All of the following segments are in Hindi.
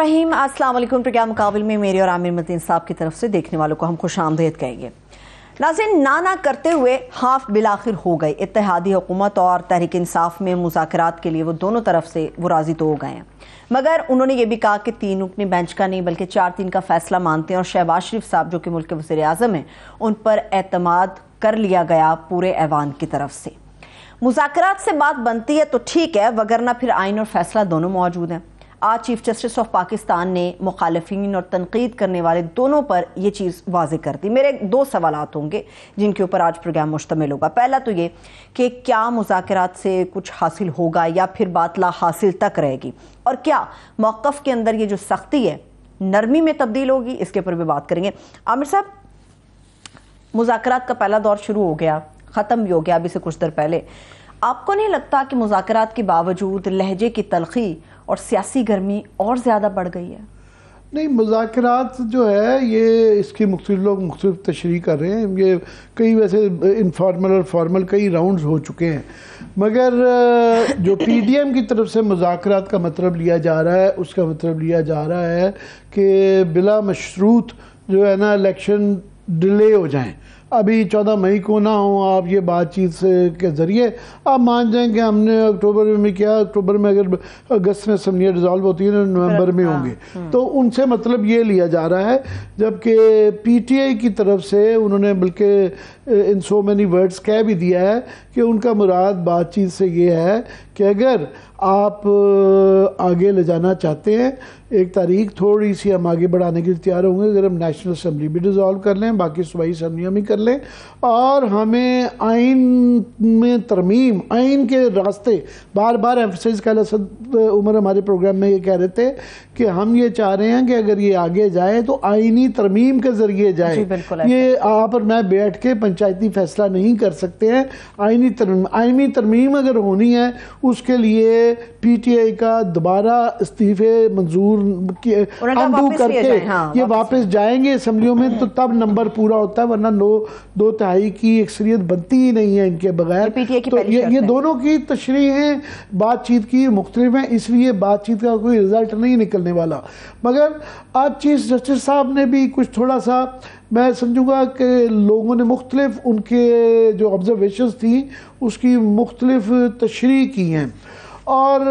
बिस्मिल्लाहिर्रहमानिर्रहीम। अस्सलाम वालेकुम। प्रोग्राम मुकाबिल में मेरे और आमिर मतीन साहब की तरफ से देखने वालों को हम खुशामदीद कहेंगे। नाज़रीन, ना करते हुए हाफ बिलाखिर हो गए। इत्तेहादी हुकूमत और तहरीक इंसाफ में मुज़ाकरात के लिए वो दोनों तरफ से वो राजी तो हो गए हैं, मगर उन्होंने ये भी कहा कि 3 रुकनी बेंच का नहीं बल्कि 4-3 का फैसला मानते हैं और शहबाज शरीफ साहब जो कि मुल्क के वज़ीर आज़म हैं उन पर एतमाद कर लिया गया पूरे ऐवान की तरफ से। मुज़ाकरात से बात बनती है तो ठीक है, वगरना फिर आइन और फैसला दोनों मौजूद हैं। आज चीफ जस्टिस ऑफ पाकिस्तान ने मुखालिफिन और तनकीद करने वाले दोनों पर यह चीज़ वाज़े कर दी। मेरे 2 सवालात होंगे जिनके ऊपर आज प्रोग्राम मुश्तमिल होगा। पहला तो ये कि क्या मुज़ाकरात से कुछ हासिल होगा या फिर बात ला हासिल तक रहेगी, और क्या मौक़िफ़ के अंदर ये जो सख्ती है नरमी में तब्दील होगी, इसके ऊपर भी बात करेंगे। आमिर साहब, मुज़ाकरात का पहला दौर शुरू हो गया, ख़त्म भी हो गया अभी से कुछ देर पहले। आपको नहीं लगता कि मुज़ाकरात के बावजूद लहजे की तलखी और सियासी गर्मी और ज़्यादा बढ़ गई है? नहीं, मुज़ाकरात जो है ये इसकी मुख्तलिफ लोग मुख्तलिफ तशरीह कर रहे हैं। ये कई वैसे इनफॉर्मल और फॉर्मल कई राउंड्स हो चुके हैं, मगर जो PDM की तरफ से मुज़ाकरात का मतलब लिया जा रहा है उसका मतलब लिया जा रहा है कि बिला मशरूत जो है ना इलेक्शन डिले हो जाएं। अभी 14 मई को ना हो, आप ये बातचीत के ज़रिए आप मान जाएं कि हमने अक्टूबर में किया, अक्टूबर में अगर अगस्त में असम्बलियाँ डिज़ोल्व होती है ना नवंबर में होंगे, तो उनसे मतलब ये लिया जा रहा है। जबकि PTI की तरफ से उन्होंने बल्कि इन सो मैनी वर्ड्स कह भी दिया है कि उनका मुराद बातचीत से ये है कि अगर आप आगे ले जाना चाहते हैं एक तारीख थोड़ी सी हम आगे बढ़ाने के लिए तैयार होंगे, अगर हम नेशनल असम्बली भी डिज़ोल्व कर लें, बाकी सूबाई असम्बलियाँ भी कर लें, और हमें आइन में तरमीम, आइन के रास्ते बार बार एम्फसाइज कर असद उमर हमारे प्रोग्राम में ये कह रहे थे कि हम ये चाह रहे हैं कि अगर ये आगे जाए तो आइनी तरमीम के ज़रिए जाए। ये आप और मैं बैठ के पंचायती फैसला नहीं कर सकते हैं। आइनी तरमीम अगर होनी है उसके लिए PTI का दोबारा इस्तीफे मंजूर अंडू करके ये वापस जाएंगे असम्बलियों में, तो तब नंबर पूरा होता है, वरना 2 तिहाई की अक्सरियत बनती ही नहीं है इनके बगैर। तो ये दोनों की तशरीहें बातचीत की मुख्तलिफ हैं, इसलिए बातचीत का कोई रिजल्ट नहीं निकलने वाला। मगर आज चीफ जस्टिस साहब ने भी कुछ थोड़ा सा, मैं समझूंगा कि लोगों ने मुख्तलिफ उनके जो ऑब्जर्वेशंस थी उसकी मुख्तलिफ तशरीह की हैं, और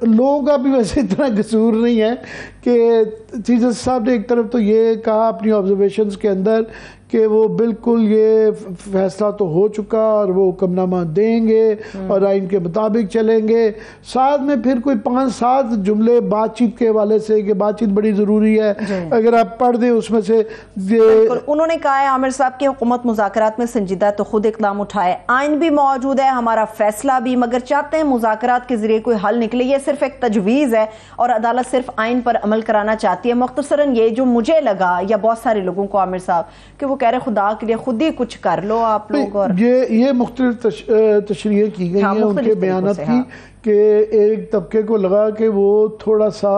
लोगों का भी वैसे इतना कसूर नहीं है कि चीफ जस्टिस साहब ने एक तरफ तो ये कहा अपनी ऑब्जर्वेशंस के अंदर कि वो बिल्कुल ये फैसला तो हो चुका और वो हुक्मनामा देंगे और आइन के मुताबिक चलेंगे। साथ में फिर कोई 5-7 जुमले बातचीत के हवाले से कि बातचीत बड़ी ज़रूरी है, अगर आप पढ़ दें उसमें से उन्होंने कहा है आमिर साहब की हुकूमत मुज़ाकरात में संजीदा तो खुद इक़दाम उठाए, आइन भी मौजूद है, हमारा फैसला भी, मगर चाहते हैं मुज़ाकरात के ज़रिए कोई हल निकले। ये सिर्फ एक तजवीज़ है और अदालत सिर्फ आइन पर अमल कराना चाहती है। मुख्तसरन ये जो मुझे लगा या बहुत सारे लोगों को आमिर साहब कि वो कह रहे खुदा के लिए खुद ही कुछ कर लो आप लोग, और ये मुख्तलिफ तशरीह की गई हैं उनके बयानात की कि एक तबके को लगा कि वो थोड़ा सा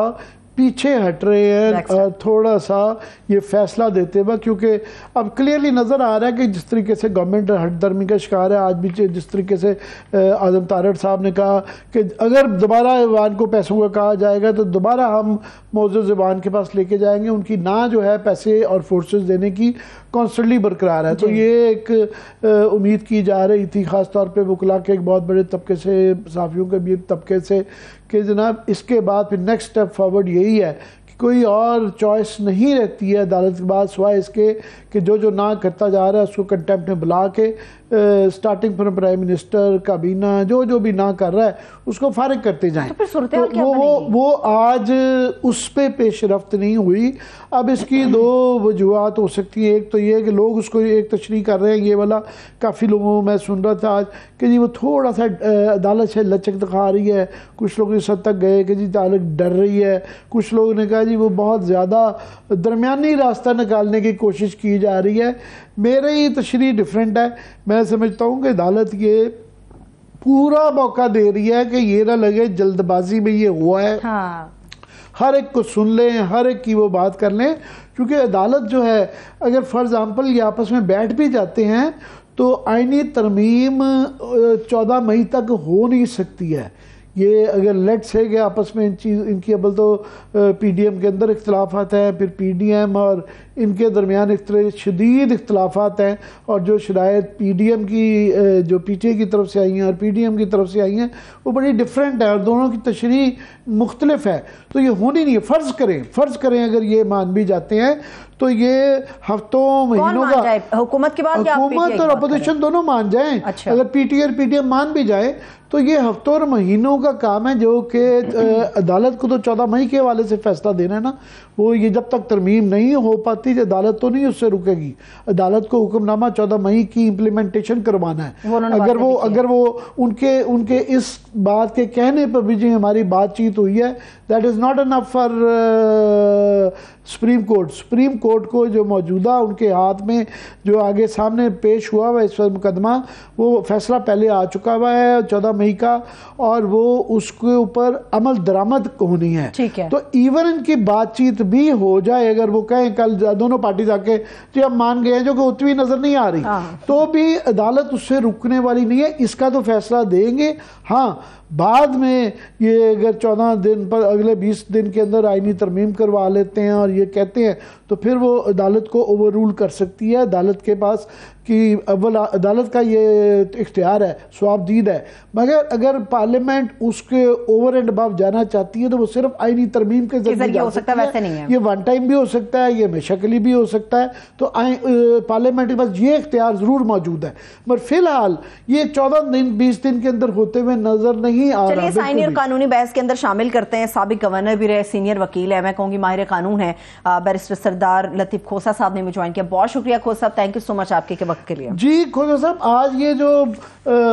पीछे हट रहे हैं थोड़ा सा ये फैसला देते हुए, क्योंकि अब क्लियरली नज़र आ रहा है कि जिस तरीके से गवर्नमेंट हटदर्मी का शिकार है। आज भी जिस तरीके से आज़म तारड़ साहब ने कहा कि अगर दोबारा ईवान को पैसों का कहा जाएगा तो दोबारा हम मौजूद ईवान के पास लेके जाएंगे, उनकी ना जो है पैसे और फोर्सेस देने की कॉन्स्टेंटली बरकरार है। तो ये एक उम्मीद की जा रही थी ख़ास तौर पे वकला के एक बहुत बड़े तबके से, सहाफ़ियों के भी तबके से, कि जनाब इसके बाद फिर नेक्स्ट स्टेप फॉरवर्ड यही है कि कोई और चॉइस नहीं रहती है अदालत के बाद सिवाय इसके कि जो ना करता जा रहा है उसको कंटेम्प्ट में बुला के स्टार्टिंग फ्रॉम प्राइम मिनिस्टर, काबीना, जो भी ना कर रहा है उसको फारिग करते जाएं। तो वो आज उस पे पेशरफ्त नहीं हुई। अब इसकी 2 वजूहत हो सकती है। एक तो ये कि लोग उसको एक तशरीह कर रहे हैं, ये वाला काफ़ी लोगों को मैं सुन रहा था आज कि जी वो थोड़ा सा अदालत से लचक दिखा रही है। कुछ लोग इस हद तक गए कि जी अदालत डर रही है, कुछ लोगों ने कहा जी वो बहुत ज़्यादा दरमियानी रास्ता निकालने की कोशिश की जा रही है। मेरे ये तशरीह डिफरेंट है। मैं समझता हूँ कि अदालत ये पूरा मौका दे रही है कि ये ना लगे जल्दबाजी में ये हुआ है। हर एक को सुन लें, हर एक की वो बात कर लें, क्योंकि अदालत जो है अगर फॉर एग्ज़ाम्पल ये आपस में बैठ भी जाते हैं तो आइनी तरमीम 14 मई तक हो नहीं सकती है। ये अगर लेट से कि आपस में इनकी अव्वल तो PDM के अंदर इख्तलाफात हैं, फिर PDM और इनके दरमियान एक तरह शदीद इख्तलाफात हैं, और जो शरायत PDM की जो PTI की तरफ से आई हैं और PDM की तरफ से आई हैं वो बड़ी डिफरेंट है और दोनों की तशरीह मुख्तलिफ है। तो ये होनी नहीं है। फ़र्ज़ करें अगर ये मान भी जाते हैं तो ये हफ्तों महीनों का हुकूमत की बात, हुकूमत और अपोजिशन दोनों मान जाएं। अच्छा। अगर PTI और PDM मान भी जाए तो ये हफ्तों और महीनों का काम है, जो कि अदालत को तो 14 मई के हवाले से फैसला देना है ना, वो ये जब तक तरमीम नहीं हो पाती अदालत तो नहीं उससे रुकेगी। अदालत को हुक्मनामा 14 मई की इम्प्लीमेंटेशन करवाना है। अगर वो उनके इस बात के कहने पर भी जी हमारी बातचीत हुई है, that is not enough for supreme court को जो मौजूदा उनके हाथ में जो आगे सामने पेश हुआ हुआ इस वक्त मुकदमा, वो फैसला पहले आ चुका हुआ है 14 मई का, और वो उसके ऊपर अमल दरामद होनी है। ठीक है। तो इवन इनकी बातचीत भी हो जाए, अगर वो कहें कल दोनों पार्टी जाके जी हम मान गए हैं, जो कि होती हुई नजर नहीं आ रही, तो भी अदालत उससे रुकने वाली नहीं है। इसका तो फैसला देंगे। हाँ, बाद में ये अगर 14 दिन पर अगले 20 दिन के अंदर आईनी तरमीम करवा लेते हैं और ये कहते हैं तो फिर वो अदालत को ओवर रूल कर सकती है। अदालत के पास कि अव्वल अदालत का ये इख्तियार है, स्वाबदीद है। मगर अगर पार्लियामेंट उसके ओवर एंड अबव जाना चाहती है तो वो सिर्फ आईनी तरमीम के जरिए हो सकता है, वैसे नहीं है। ये वन टाइम भी हो सकता है, ये हमेशा के लिए भी हो सकता है। तो पार्लियामेंट के पास ये इख्तियार ज़रूर मौजूद है, मगर फिलहाल ये 14 दिन 20 दिन के अंदर होते हुए नजर नहीं आ रहा। चलिए साइनी और कानूनी बहस के अंदर शामिल करते हैं। साबिक गवर्नर भी रहे, सीनियर वकील है, मैं कहूँगी माहिर कानून है, बैरिस्टर सरदार लतीफ़ खोसा साहब ने भी ज्वाइन किया। बहुत शुक्रिया खोसा साहब, थैंक यू सो मच आपके वक्त के लिए। जी खोसा साहब, आज ये जो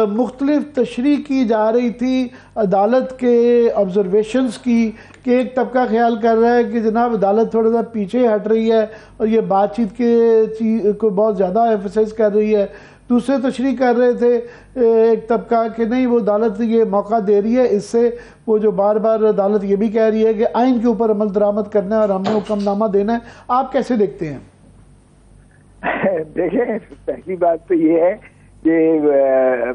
मुख्तलिफ तशरीह की जा रही थी अदालत के ऑब्जर्वेशंस की, कि एक तबका ख्याल कर रहा है कि जनाब अदालत थोड़ा सा पीछे हट रही है और ये बातचीत के चीज़ को बहुत ज़्यादा एम्फसाइज कर रही है। दूसरे तशरीह कर रहे थे एक तबका कि नहीं, वो अदालत ये मौका दे रही है, इससे वो जो बार बार अदालत ये भी कह रही है कि आइन के ऊपर अमल दरामद करना है और हमें हुक्मनामा देना है। आप कैसे देखते हैं? देखें, पहली बात तो ये है कि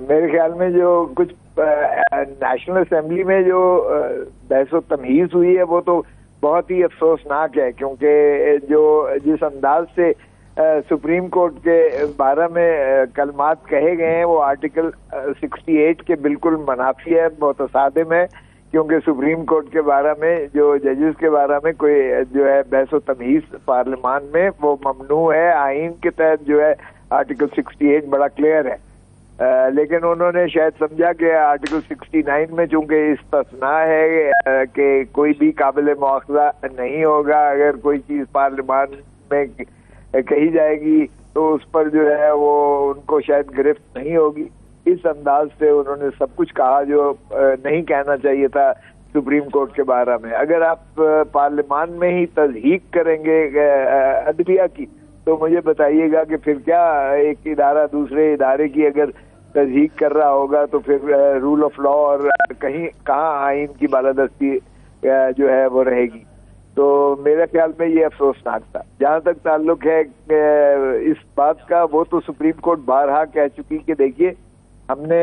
मेरे ख्याल में जो कुछ नेशनल असेंबली में जो बहस तमहीज़ हुई है वो तो बहुत ही अफसोसनाक है, क्योंकि जो जिस अंदाज से सुप्रीम कोर्ट के बारे में कलमात कहे गए हैं वो आर्टिकल 68 के बिल्कुल मुनाफी है, मुतसादिम है। क्योंकि सुप्रीम कोर्ट के बारे में जो जजेस के बारे में कोई जो है बहस व तमहीज़ पार्लियामान में वो ममनू है। आइन के तहत जो है आर्टिकल 68 बड़ा क्लियर है, लेकिन उन्होंने शायद समझा कि आर्टिकल 69 में चूंकि इस्तिस्ना है कि कोई भी काबिल मुआखज़ा नहीं होगा, अगर कोई चीज़ पार्लियामान में कही जाएगी तो उस पर जो है वो उनको शायद गिरफ्त नहीं होगी। इस अंदाज से उन्होंने सब कुछ कहा जो नहीं कहना चाहिए था सुप्रीम कोर्ट के बारे में। अगर आप पार्लियामान में ही तज़हीक करेंगे अदलिया की, तो मुझे बताइएगा कि फिर क्या एक इदारा दूसरे इदारे की अगर तज़हीक कर रहा होगा तो फिर रूल ऑफ लॉ और कहाँ आइन की बालादस्ती जो है वो रहेगी। तो मेरे ख्याल में ये अफसोसनाक था। जहाँ तक ताल्लुक है इस बात का, वो तो सुप्रीम कोर्ट बारहा कह चुकी कि देखिए हमने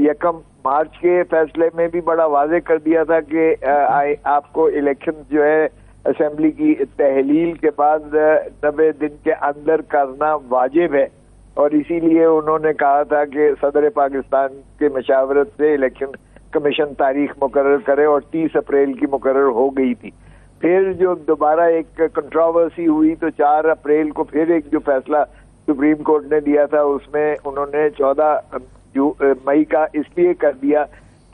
1 मार्च के फैसले में भी बड़ा वाज़ेह कर दिया था कि आपको इलेक्शन जो है असेंबली की तहलील के बाद 90 दिन के अंदर करना वाजिब है, और इसीलिए उन्होंने कहा था कि सदर पाकिस्तान के मशावरत से इलेक्शन कमीशन तारीख मुकर्रर करे, और 30 अप्रैल की मुकर्रर हो गई थी। फिर जो दोबारा एक कंट्रोवर्सी हुई तो 4 अप्रैल को फिर एक जो फैसला सुप्रीम कोर्ट ने दिया था उसमें उन्होंने 14 मई का इसलिए कर दिया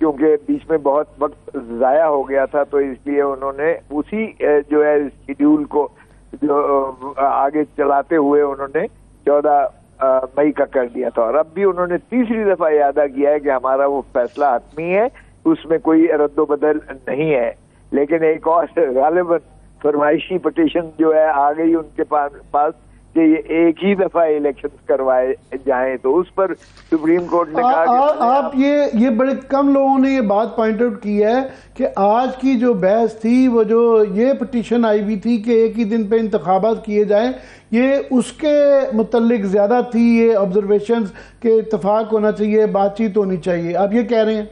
क्योंकि बीच में बहुत वक्त ज़ाया हो गया था, तो इसलिए उन्होंने उसी जो है शेड्यूल को जो आगे चलाते हुए उन्होंने 14 मई का कर दिया था। और अब भी उन्होंने तीसरी दफ़ा यादा किया है कि हमारा वो फैसला हतमी है, उसमें कोई रद्दोबदल नहीं है। लेकिन एक और गालिबन फरमाइशी पटिशन जो है आ गई उनके पास कि ये एक ही दफा इलेक्शन करवाए जाएं, तो उस पर सुप्रीम कोर्ट ने कहा आप ये बड़े कम लोगों ने ये बात पॉइंट आउट की है कि आज की जो बहस थी, वो जो ये पटिशन आई हुई थी कि एक ही दिन पे इंतखाबात किए जाएं, ये उसके मुतल्लिक ज़्यादा थी। ये ऑब्जर्वेशंस के इत्तेफाक होना चाहिए, बातचीत होनी चाहिए। आप ये कह रहे हैं?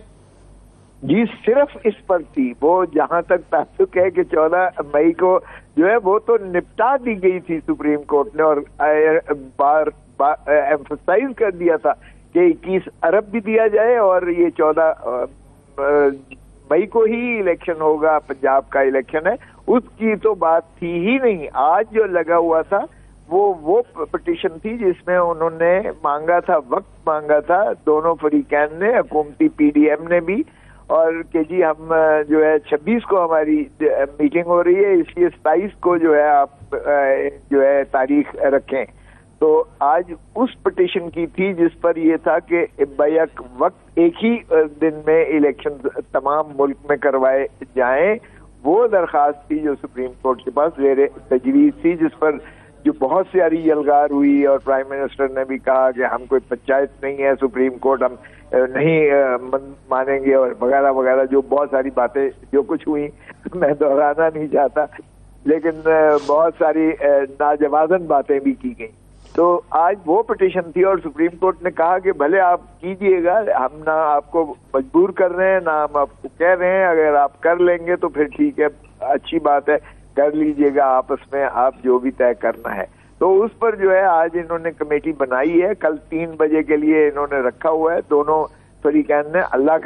जी सिर्फ इस पर थी। वो जहां तक ताल्लुक है कि 14 मई को जो है वो तो निपटा दी गई थी सुप्रीम कोर्ट ने, और बार एम्फसाइज कर दिया था कि 21 अरब भी दिया जाए और ये 14 मई को ही इलेक्शन होगा, पंजाब का इलेक्शन है, उसकी तो बात थी ही नहीं। आज जो लगा हुआ था वो पिटीशन थी जिसमें उन्होंने मांगा था, वक्त मांगा था दोनों फरीकैन ने, हुकूमती पीडीएम ने भी, और कि जी हम जो है 26 को हमारी मीटिंग हो रही है, इसलिए 27 को जो है आप जो है तारीख रखें। तो आज उस पिटीशन की थी जिस पर ये था कि बैक वक्त एक ही दिन में इलेक्शन तमाम मुल्क में करवाए जाएं। वो दरखास्त थी जो सुप्रीम कोर्ट के पास ज़ेरे तजवीज़ थी, जिस पर जो बहुत सारी यलगार हुई और प्राइम मिनिस्टर ने भी कहा कि हम कोई पंचायत नहीं है, सुप्रीम कोर्ट हम नहीं मानेंगे और वगैरह वगैरह, जो बहुत सारी बातें जो कुछ हुई मैं दोहराना नहीं चाहता, लेकिन बहुत सारी नाजवाज़न बातें भी की गई। तो आज वो पिटीशन थी और सुप्रीम कोर्ट ने कहा कि भले आप कीजिएगा, हम ना आपको मजबूर कर रहे हैं ना हम आपको कह रहे हैं, अगर आप कर लेंगे तो फिर ठीक है, अच्छी बात है, कर लीजिएगा आपस में, आप जो भी तय करना है। तो उस पर जो है आज इन्होंने कमेटी बनाई है, कल 3 बजे के लिए इन्होंने रखा हुआ है दोनों फरीकैन ने। अल्लाह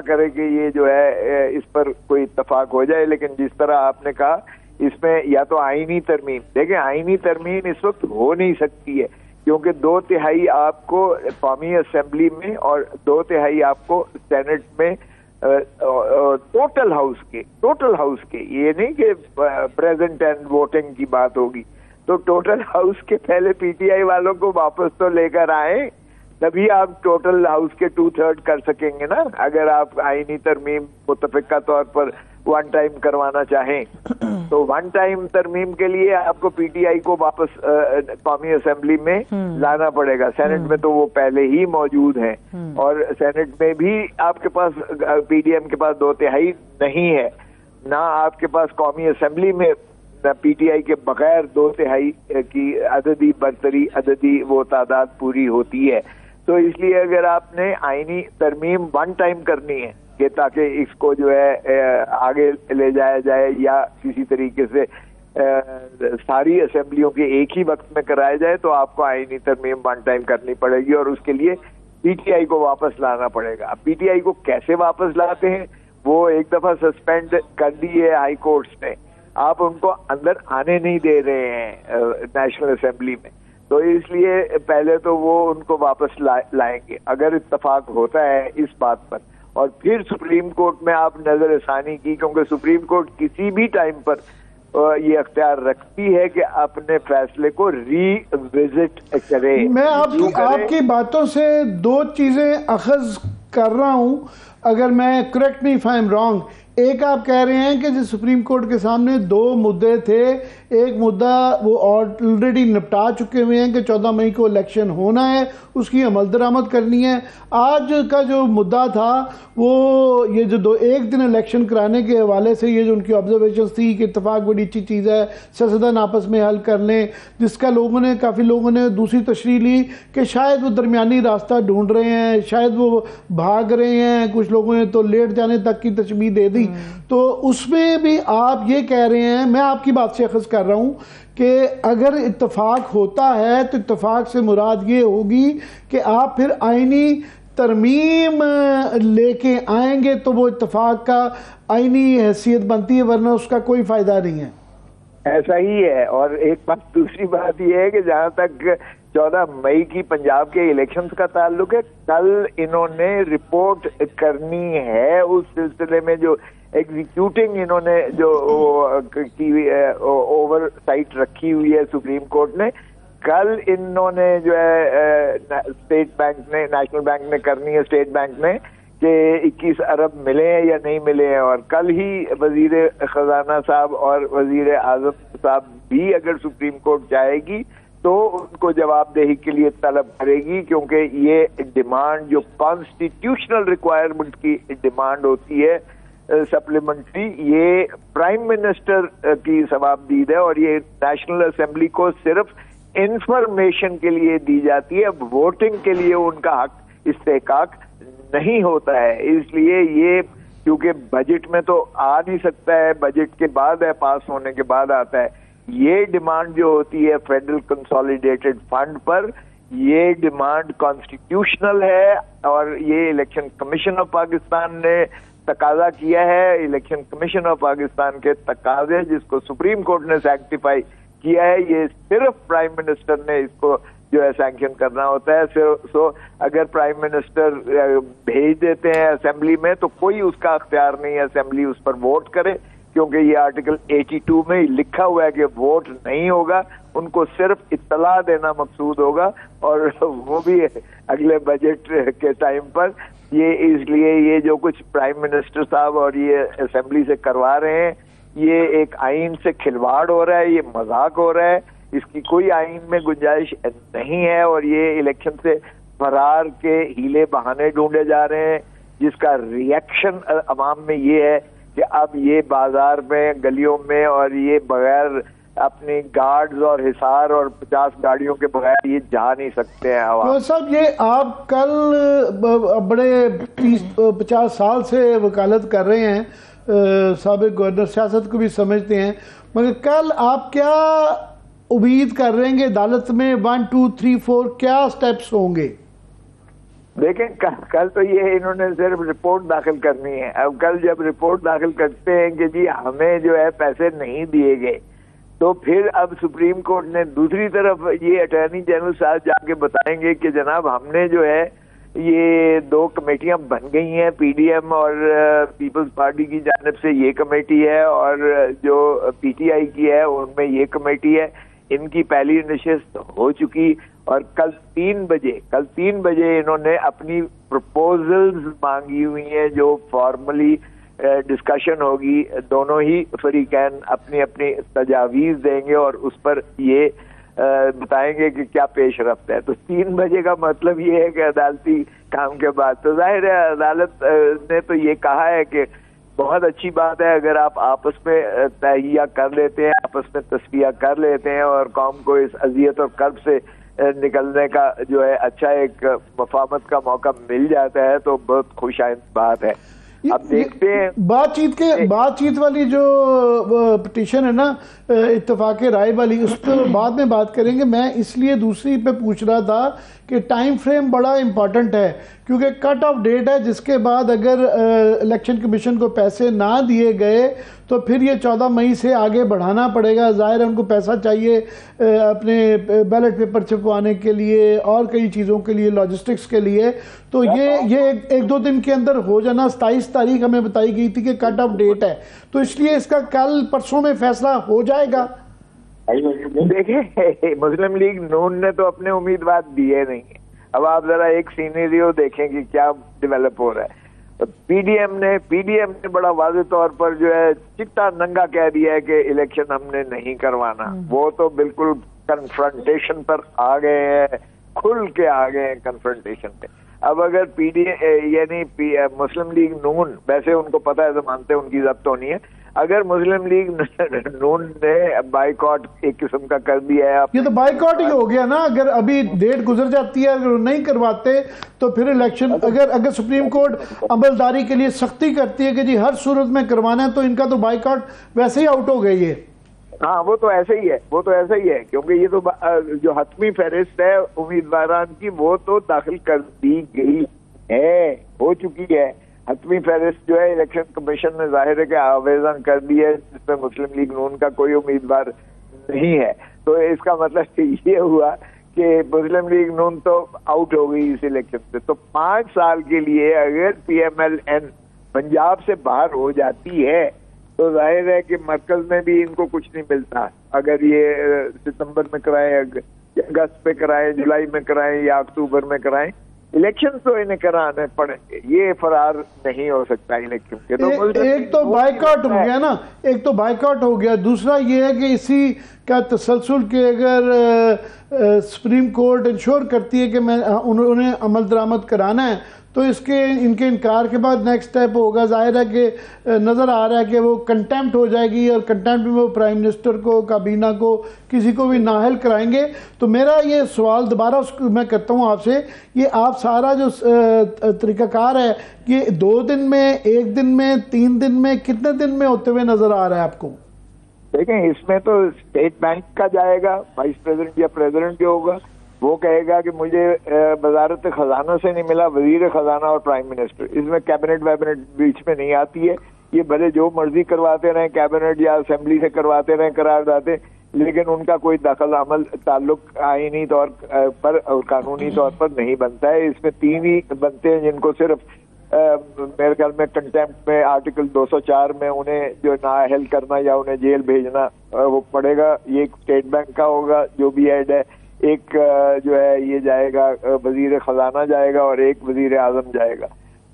करे कि ये जो है इस पर कोई इत्तेफाक हो जाए। लेकिन जिस तरह आपने कहा, इसमें या तो आईनी तरमीम, देखिए आईनी तरमीम इस वक्त हो नहीं सकती है, क्योंकि 2/3 आपको कौमी असेंबली में और 2/3 आपको सेनेट में टोटल हाउस के, ये नहीं कि प्रेजेंट एंड वोटिंग की बात होगी। तो टोटल हाउस के पहले पीटीआई वालों को वापस तो लेकर आए, तभी आप टोटल हाउस के 2/3 कर सकेंगे ना, अगर आप आईनी तरमीम मुतफिका तौर पर 1 टाइम करवाना चाहें। तो 1 टाइम तरमीम के लिए आपको पीटीआई को वापस कौमी असेंबली में लाना पड़ेगा। सेनेट में तो वो पहले ही मौजूद हैं, और सेनेट में भी आपके पास पीडीएम के पास 2/3 नहीं है, ना आपके पास कौमी असेंबली में पीटीआई के बगैर 2/3 की अददी बरतरी, अददी वो तादाद पूरी होती है। तो इसलिए अगर आपने आईनी तरमीम 1 टाइम करनी है कि ताकि इसको जो है आगे ले जाया जाए या किसी तरीके से सारी असेंबलियों के एक ही वक्त में कराया जाए, तो आपको आईनी तरमीम 1 टाइम करनी पड़ेगी और उसके लिए पीटीआई को वापस लाना पड़ेगा। अब पीटीआई को कैसे वापस लाते हैं, वो एक दफा सस्पेंड कर दी है हाई कोर्ट्स ने, आप उनको अंदर आने नहीं दे रहे हैं नेशनल असेंबली में, तो इसलिए पहले तो वो उनको वापस लाएंगे अगर इत्तेफाक होता है इस बात पर। और फिर सुप्रीम कोर्ट में आप नजरसानी की, क्योंकि सुप्रीम कोर्ट किसी भी टाइम पर ये अख्तियार रखती है कि अपने फैसले को रीविजिट करे। मैं आपकी बातों से 2 चीजें अखज कर रहा हूं, अगर मैं correct me if I am wrong. एक, आप कह रहे हैं कि जो सुप्रीम कोर्ट के सामने 2 मुद्दे थे, एक मुद्दा वो ऑलरेडी निपटा चुके हुए हैं कि 14 मई को इलेक्शन होना है, उसकी अमल दरामद करनी है। आज का जो मुद्दा था वो ये जो 1 दिन इलेक्शन कराने के हवाले से ये जो उनकी ऑब्जर्वेशन थी कि इत्तेफाक बड़ी अच्छी चीज़ है, सियासतदान आपस में हल कर लें, जिसका काफ़ी लोगों ने दूसरी तशरीह ली कि शायद वो दरमियानी रास्ता ढूंढ रहे हैं, शायद वो भाग रहे हैं, कुछ लोगों ने तो लेट जाने तक की तशबीह दे दी। तो उसमें भी आप ये कह रहे हैं, मैं आपकी बात से अखज़ कर रहा हूं कि अगर इत्तेफाक होता है तो इत्तेफाक से मुराद ये होगी कि आप फिर आईनी तरमीम लेके आएंगे तो वो इत्तेफाक का आईनी हैसियत बनती है, वरना उसका कोई फ़ायदा नहीं है। ऐसा ही है। और एक बात, दूसरी बात यह है कि जहां तक 14 मई की पंजाब के इलेक्शंस का ताल्लुक है, कल इन्होंने रिपोर्ट करनी है उस सिलसिले में जो एग्जीक्यूटिंग इन्होंने जो की ओवरसाइट रखी हुई है सुप्रीम कोर्ट ने। कल इन्होंने जो है स्टेट बैंक ने, नेशनल बैंक ने करनी है, स्टेट बैंक ने, कि 21 अरब मिले हैं या नहीं मिले हैं। और कल ही वजीर खजाना साहब और वजीर आजम साहब भी अगर सुप्रीम कोर्ट जाएगी तो उनको जवाबदेही के लिए तलब करेगी, क्योंकि ये डिमांड जो कॉन्स्टिट्यूशनल रिक्वायरमेंट की डिमांड होती है सप्लीमेंट्री, ये प्राइम मिनिस्टर की सवाबदीद है और ये नेशनल असेंबली को सिर्फ इंफॉर्मेशन के लिए दी जाती है, वोटिंग के लिए उनका हक इस्तेहकाक नहीं होता है। इसलिए ये क्योंकि बजट में तो आ नहीं सकता है, बजट के बाद है, पास होने के बाद आता है। ये डिमांड जो होती है फेडरल कंसोलिडेटेड फंड पर, ये डिमांड कॉन्स्टिट्यूशनल है और ये इलेक्शन कमीशन ऑफ पाकिस्तान ने तकाजा किया है। इलेक्शन कमीशन ऑफ पाकिस्तान के तकाजे जिसको सुप्रीम कोर्ट ने सैंक्टिफाई किया है, ये सिर्फ प्राइम मिनिस्टर ने इसको जो है सैंक्शन करना होता है। सो अगर प्राइम मिनिस्टर भेज देते हैं असेंबली में तो कोई उसका अख्तियार नहीं है असेंबली उस पर वोट करे, क्योंकि ये आर्टिकल 82 में लिखा हुआ है कि वोट नहीं होगा, उनको सिर्फ इत्तला देना मकसूद होगा, और वो भी अगले बजट के टाइम पर। ये इसलिए ये जो कुछ प्राइम मिनिस्टर साहब और ये असेंबली से करवा रहे हैं, ये एक आइन से खिलवाड़ हो रहा है, ये मजाक हो रहा है, इसकी कोई आइन में गुंजाइश नहीं है, और ये इलेक्शन से फरार के हीले बहाने ढूंढे जा रहे हैं, जिसका रिएक्शन अवाम में ये है कि अब ये बाजार में, गलियों में, और ये बगैर अपनी गार्ड्स और हिसार और 50 गाड़ियों के बगैर ये जा नहीं सकते हैं। तो साहब ये आप कल बड़े 30-50 साल से वकालत कर रहे हैं, साबिक गवर्नर, सियासत को भी समझते हैं, मगर कल आप क्या उम्मीद कर रहे हैं कि अदालत में 1, 2, 3, 4 क्या स्टेप्स होंगे? देखें, कल तो ये इन्होंने सिर्फ रिपोर्ट दाखिल करनी है। अब कल जब रिपोर्ट दाखिल करते हैं कि जी हमें जो है पैसे नहीं दिए गए, तो फिर अब सुप्रीम कोर्ट ने दूसरी तरफ ये अटॉर्नी जनरल साहब जाके बताएंगे कि जनाब हमने जो है ये 2 कमेटियां बन गई हैं, पीडीएम और पीपल्स पार्टी की जानिब से ये कमेटी है, और जो पीटीआई की है उनमें ये कमेटी है, इनकी पहली नशिस्त हो चुकी, और कल 3 बजे इन्होंने अपनी प्रपोजल्स मांगी हुई हैं, जो फॉर्मली डिस्कशन होगी। दोनों ही फरीकैन अपनी अपनी तजावीज़ देंगे और उस पर ये बताएंगे कि क्या पेश रफ्त है। तो 3 बजे का मतलब ये है कि अदालती काम के बाद, तो जाहिर है अदालत ने तो ये कहा है कि बहुत अच्छी बात है अगर आप आपस में तहिया कर लेते हैं, आपस में तस्फिया कर लेते हैं, और कौम को इस अजियत और कर्ब से निकलने का जो है अच्छा एक मफामत का मौका मिल जाता है, तो बहुत खुशाइंद बात है। अब देखते हैं बातचीत वाली जो पिटीशन है ना, इत्तेफाक राय वाली, उस पर बाद में बात करेंगे। मैं इसलिए दूसरी पे पूछ रहा था कि टाइम फ्रेम बड़ा इम्पॉर्टेंट है, क्योंकि कट ऑफ डेट है जिसके बाद अगर इलेक्शन कमीशन को पैसे ना दिए गए तो फिर ये 14 मई से आगे बढ़ाना पड़ेगा। जाहिर है उनको पैसा चाहिए अपने बैलेट पेपर छपवाने के लिए और कई चीज़ों के लिए, लॉजिस्टिक्स के लिए। तो ये एक दो दिन के अंदर हो जाना, 27 तारीख हमें बताई गई थी कि कट ऑफ डेट है, तो इसलिए इसका कल परसों में फैसला हो जाएगा। देखिए, मुस्लिम लीग नून ने तो अपने उम्मीदवार दिए नहीं। अब आप जरा एक सीनेरियो देखें कि क्या डेवलप हो रहा है। तो पीडीएम ने बड़ा वाज़ेह तौर पर जो है चिट्टा नंगा कह दिया है कि इलेक्शन हमने नहीं करवाना। वो तो बिल्कुल कन्फ्रंटेशन पर आ गए हैं, खुल के आ गए हैं कन्फ्रंटेशन पे। अब अगर यानी मुस्लिम लीग नून, वैसे उनको पता है, जमानतें उनकी जब्त होनी है, अगर मुस्लिम लीग नून ने बाइकॉट एक किस्म का कर दिया है, ये तो बाइकॉट ही हो गया ना। अगर अभी डेट गुजर जाती है, अगर नहीं करवाते तो फिर इलेक्शन, अगर सुप्रीम कोर्ट अमलदारी के लिए सख्ती करती है कि जी हर सूरत में करवाना है, तो इनका तो बाइकॉट वैसे ही आउट हो गई है। हाँ, वो तो ऐसे ही है, क्योंकि ये तो जो हतमी फहरिस्त है उम्मीदवारान की, वो तो दाखिल कर दी गई है, हो चुकी है। हतमी फहरिस्त जो है इलेक्शन कमीशन ने जाहिर है कि आवेदन कर दिया है, जिसमें मुस्लिम लीग नून का कोई उम्मीदवार नहीं है। तो इसका मतलब ये हुआ कि मुस्लिम लीग नून तो आउट हो गई इस इलेक्शन से। तो 5 साल के लिए अगर PMLN पंजाब से बाहर हो जाती है तो जाहिर है कि मरकज में भी इनको कुछ नहीं मिलता। अगर ये सितंबर में कराएं, अगस्त में कराएं, जुलाई में कराएं या अक्टूबर में कराएं, इलेक्शन तो इन्हें कराने पड़ेंगे। ये फरार नहीं हो सकता इलेक्शन के। तो एक तो बाइकआउट हो गया ना, एक तो बाइकआउट हो गया। दूसरा ये है कि इसी का तसलसल के अगर सुप्रीम कोर्ट इंश्योर करती है कि उन्हें अमल दरामद कराना है, तो इसके इनके इनकार के बाद नेक्स्ट स्टेप होगा, जाहिर है कि नज़र आ रहा है कि वो कंटेम्प्ट हो जाएगी और कंटेम्प्ट में वो प्राइम मिनिस्टर को, काबीना को, किसी को भी नाअहल कराएंगे। तो मेरा ये सवाल दोबारा मैं करता हूँ आपसे, ये आप सारा जो तरीक़ाकार है ये 2 दिन में, 1 दिन में, 3 दिन में, कितने दिन में होते हुए नज़र आ रहा है आपको? देखें, इसमें तो स्टेट बैंक का जाएगा, वाइस प्रेसिडेंट या प्रेसिडेंट जो होगा वो कहेगा कि मुझे वजारत खजाना से नहीं मिला, वजीर खजाना और प्राइम मिनिस्टर। इसमें कैबिनेट वैबिनेट बीच में नहीं आती है। ये भले जो मर्जी करवाते रहे, कैबिनेट या असेंबली से करवाते रहे करारदादे, लेकिन उनका कोई दखल अमल ताल्लुक आईनी तौर पर और कानूनी तौर पर नहीं बनता है। इसमें 3 ही बनते हैं जिनको सिर्फ मेरे ख्याल में कंटेम्प्ट में आर्टिकल 204 में उन्हें जो नाअहल करना या उन्हें जेल भेजना वो पड़ेगा। ये एक स्टेट बैंक का होगा जो भी हेड है, एक जो है ये जाएगा वजीर खजाना जाएगा और एक वजीर आजम जाएगा।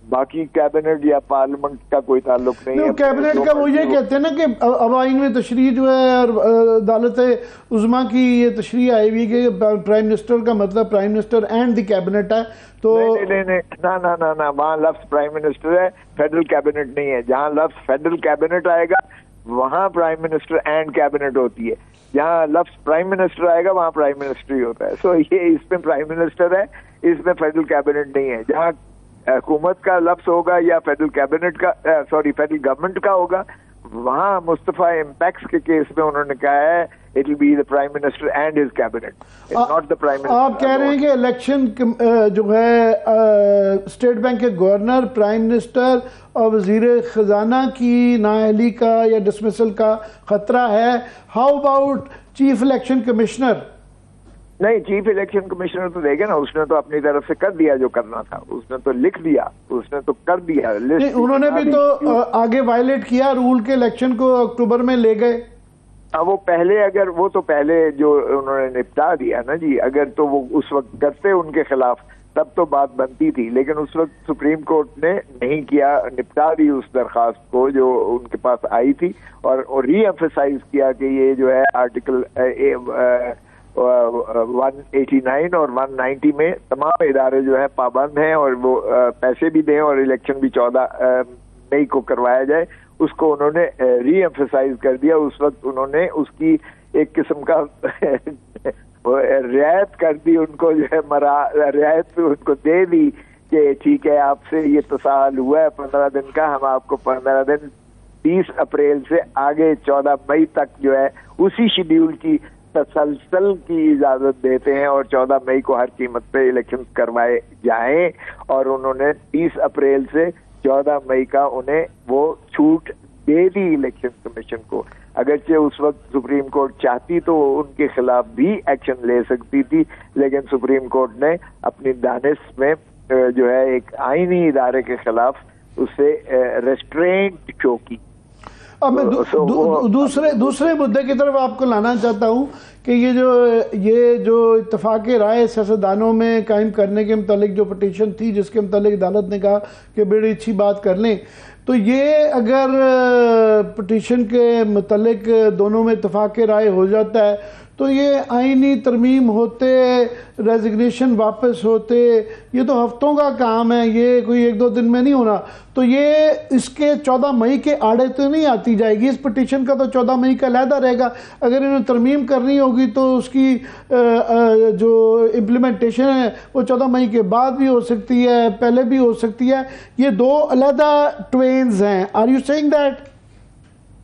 बाकी कैबिनेट या पार्लियामेंट का कोई ताल्लुक नहीं है। कैबिनेट का वो ये कहते हैं ना कि अब आइन में तशरीह जो है और अदालत उज़्मा की ये तशरीह आई हुई कि प्राइम मिनिस्टर का मतलब prime minister and the cabinet है। तो नहीं, ना वहाँ लफ्ज प्राइम मिनिस्टर है, फेडरल कैबिनेट नहीं है। जहाँ लफ्ज फेडरल कैबिनेट आएगा वहाँ प्राइम मिनिस्टर एंड कैबिनेट होती है। जहाँ लफ्ज प्राइम मिनिस्टर आएगा वहाँ प्राइम मिनिस्टर ही होता है। सो ये इसमें प्राइम मिनिस्टर है, इसमें फेडरल कैबिनेट नहीं है। जहाँ हुकूमत का लफ्ज होगा या फेडरल कैबिनेट का फेडरल गवर्नमेंट का होगा, वहाँ मुस्तफा इम्पैक्ट्स के केस में उन्होंने कहा है it will be the prime minister and his cabinet, not the prime minister. आप कह रहे हैं कि इलेक्शन जो है स्टेट बैंक के गवर्नर, प्राइम मिनिस्टर और वजीर खजाना की नाअहली का या डिसमिसल का खतरा है। How about chief election commissioner? नहीं, चीफ इलेक्शन कमिश्नर तो देखे ना, उसने तो अपनी तरफ से कर दिया जो करना था, उसने तो लिख दिया, उसने तो कर दिया। नहीं, उन्होंने भी तो आगे वायलेट किया रूल के, इलेक्शन को अक्टूबर में ले गए। वो पहले अगर वो तो पहले जो उन्होंने निपटा दिया ना जी, अगर तो वो उस वक्त करते उनके खिलाफ तब तो बात बनती थी, लेकिन उस वक्त सुप्रीम कोर्ट ने नहीं किया, निपटा दी उस दरखास्त को जो उनके पास आई थी और री एम्फेसाइज किया कि ये जो है आर्टिकल 189 और 190 में तमाम इदारे जो है पाबंद हैं और वो पैसे भी दें और इलेक्शन भी 14 मई को करवाया जाए, उसको उन्होंने री एम्फेसाइज कर दिया। उस वक्त उन्होंने उसकी एक किस्म का रियायत कर दी, उनको जो है रियायत उनको दे दी कि ठीक है आपसे ये तसाहल हुआ है 15 दिन का, हम आपको 15 दिन 30 अप्रैल से आगे 14 मई तक जो है उसी शेड्यूल की तसलसल की इजाजत देते हैं और 14 मई को हर कीमत पे इलेक्शन करवाए जाएं। और उन्होंने 30 अप्रैल से 14 मई का उन्हें वो छूट दे दी इलेक्शन कमीशन को। अगरचे उस वक्त सुप्रीम कोर्ट चाहती तो उनके खिलाफ भी एक्शन ले सकती थी, लेकिन सुप्रीम कोर्ट ने अपनी दानिश में जो है एक आईनी इदारे के खिलाफ उसे रेस्ट्रेंट शो की। अब मैं दूसरे मुद्दे की तरफ आपको लाना चाहता हूँ कि ये जो इत्तेफाक राय सियासतदानों में कायम करने के मुतालिक जो पटिशन थी, जिसके मुतालिक अदालत ने कहा कि बड़ी अच्छी बात कर लें, तो ये अगर पटिशन के मुतालिक दोनों में इत्तेफाक राय हो जाता है तो ये आईनी तरमीम होते, रेजिग्नेशन वापस होते, ये तो हफ्तों का काम है, ये कोई 1-2 दिन में नहीं होना। तो ये इसके 14 मई के आड़े तो नहीं आती जाएगी, इस पटिशन का तो 14 मई का अलहदा रहेगा। अगर इन्हें तरमीम करनी होगी तो उसकी जो इम्प्लीमेंटेशन है वो 14 मई के बाद भी हो सकती है, पहले भी हो सकती है। ये 2 अलहदा ट्वेन्स हैं। Are you saying that?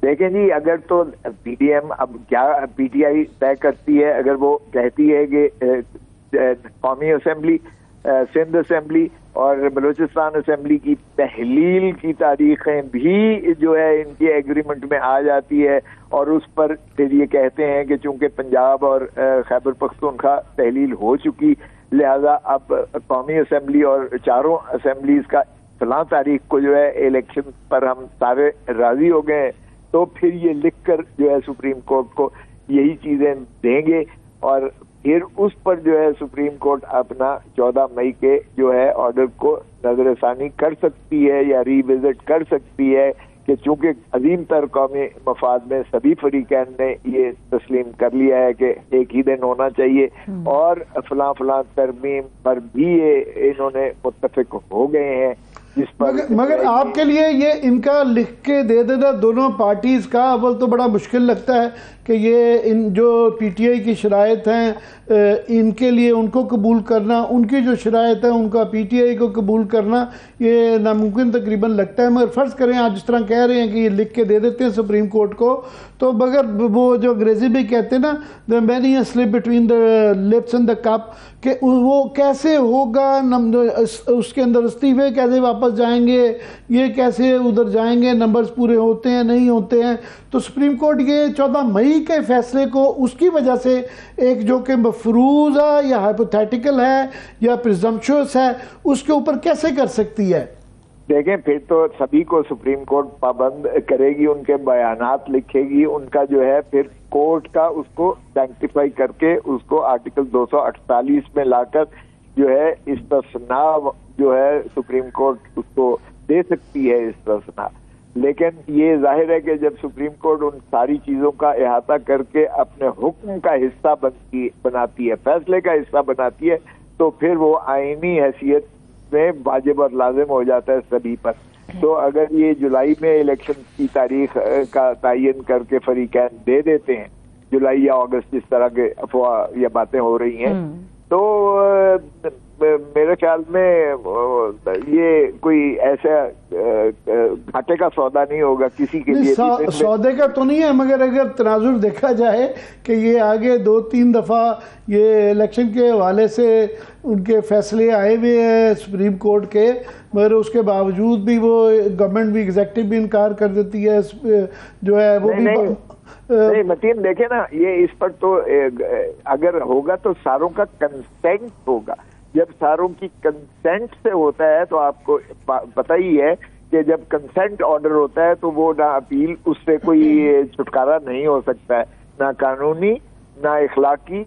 देखें जी, अगर तो पीडीएम अब क्या पीटीआई तय करती है, अगर वो कहती है कि कौमी असेंबली, सिंध असेंबली और बलूचिस्तान असेंबली की तहलील की तारीखें भी जो है इनके एग्रीमेंट में आ जाती है और उस पर फिर ये कहते हैं कि चूंकि पंजाब और खैबर पख्तूनख्वा तहलील हो चुकी, लिहाजा अब कौमी असेंबली और चारों असेंबलीज का फलां तारीख को जो है इलेक्शन पर हम सारे राजी हो गए, तो फिर ये लिखकर जो है सुप्रीम कोर्ट को यही चीजें देंगे और फिर उस पर जो है सुप्रीम कोर्ट अपना 14 मई के जो है ऑर्डर को नजरसानी कर सकती है या रिविजिट कर सकती है कि चूंकि अजीम तर कौमी मफाद में सभी फरीकैन ने ये तस्लीम कर लिया है कि एक ही दिन होना चाहिए और फलां फलां तरमीम पर भी ये इन्होंने मुत्तफिक हो गए हैं, जिस पर मगर आपके लिए ये इनका लिख के दे देना दोनों पार्टीज का अव्वल तो बड़ा मुश्किल लगता है कि ये इन जो पीटीआई की शराइत हैं इनके लिए उनको कबूल करना, उनकी जो शराइत है उनका पीटीआई को कबूल करना ये नामुमकिन तकरीबन लगता है। मगर फ़र्ज़ करें आप जिस तरह कह रहे हैं कि ये लिख के दे देते हैं सुप्रीम कोर्ट को, तो मगर वो जो अंग्रेजी में कहते हैं ना the many a slip between the lips and the cup, कि वो कैसे होगा, उसके अंदर इस्तीफे कैसे वापस जाएंगे, ये कैसे उधर जाएंगे, नंबर्स पूरे होते हैं नहीं होते हैं। तो सुप्रीम कोर्ट ये 14 मई के फैसले को उसकी वजह से एक जो कि मफरूज़ है या हाइपोथेटिकल है या प्रिजम्पशस है उसके ऊपर कैसे कर सकती है? देखें, फिर तो सभी को सुप्रीम कोर्ट पाबंद करेगी, उनके बयानात लिखेगी, उनका जो है फिर कोर्ट का उसको सैंक्टिफाई करके उसको आर्टिकल 248 में लाकर जो है इस्तिस्ना जो है सुप्रीम कोर्ट उसको दे सकती है इस्तिस्ना। लेकिन ये जाहिर है कि जब सुप्रीम कोर्ट उन सारी चीजों का इहाता करके अपने हुक्म का हिस्सा बनाती है, फैसले का हिस्सा बनाती है, तो फिर वो आईनी हैसियत में वाजिब और लाजिम हो जाता है सभी पर। तो अगर ये जुलाई में इलेक्शन की तारीख का तयन करके फरीकैन दे देते हैं, जुलाई या अगस्त जिस तरह के अफवाह या बातें हो रही हैं, तो मेरे ख्याल में ये कोई ऐसा घाटे का सौदा नहीं होगा किसी के लिए। सौदे का तो नहीं है, मगर अगर तनाजुर देखा जाए कि ये आगे 2-3 दफ़ा ये इलेक्शन के हवाले से उनके फैसले आए हुए हैं सुप्रीम कोर्ट के, मगर उसके बावजूद भी वो गवर्नमेंट भी एग्जेक्टिव भी इनकार कर देती है, जो है वो नहीं मतीन, देखे ना, ये इस पर तो अगर होगा तो सारों का कंसेंट होगा। जब सारों की कंसेंट से होता है तो आपको पता ही है कि जब कंसेंट ऑर्डर होता है तो वो ना अपील, उससे कोई छुटकारा नहीं हो सकता है, ना कानूनी ना इखलाकी,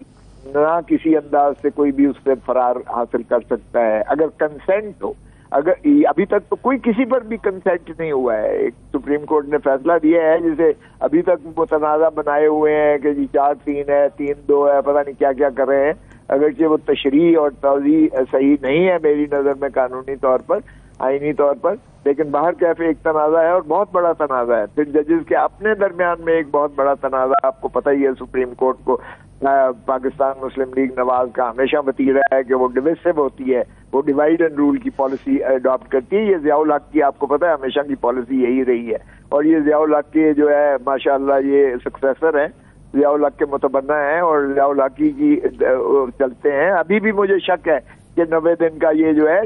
ना किसी अंदाज से कोई भी उससे फरार हासिल कर सकता है अगर कंसेंट हो। अगर अभी तक तो कोई किसी पर भी कंसेंट नहीं हुआ है। एक सुप्रीम कोर्ट ने फैसला दिया है जिसे अभी तक मुतनाज़ा बनाए हुए हैं कि जी 4-3 है, 3-2 है, पता नहीं क्या क्या कर रहे हैं, अगरचे वो तशरीह और तौज़ी सही नहीं है मेरी नज़र में कानूनी तौर पर, आईनी तौर पर, लेकिन बाहर कैफे एक तनाज़ा है और बहुत बड़ा तनाज़ा है। फिर जजेस के अपने दरमियान में एक बहुत बड़ा तनाज़ा, आपको पता ही है सुप्रीम कोर्ट को पाकिस्तान मुस्लिम लीग नवाज का हमेशा वतीरा है कि वो डिविसिव होती है, वो डिवाइड एंड रूल की पॉलिसी अडॉप्ट करती है। ये ज़ियाउल हक की आपको पता है हमेशा की पॉलिसी यही रही है, और ये ज़ियाउल हक के जो है माशाअल्लाह ये सक्सेसर हैं, ज़ियाउल हक के मुतबन्ना हैं और ज़ियाउल हक की चलते हैं। अभी भी मुझे शक है कि 90 दिन का ये जो है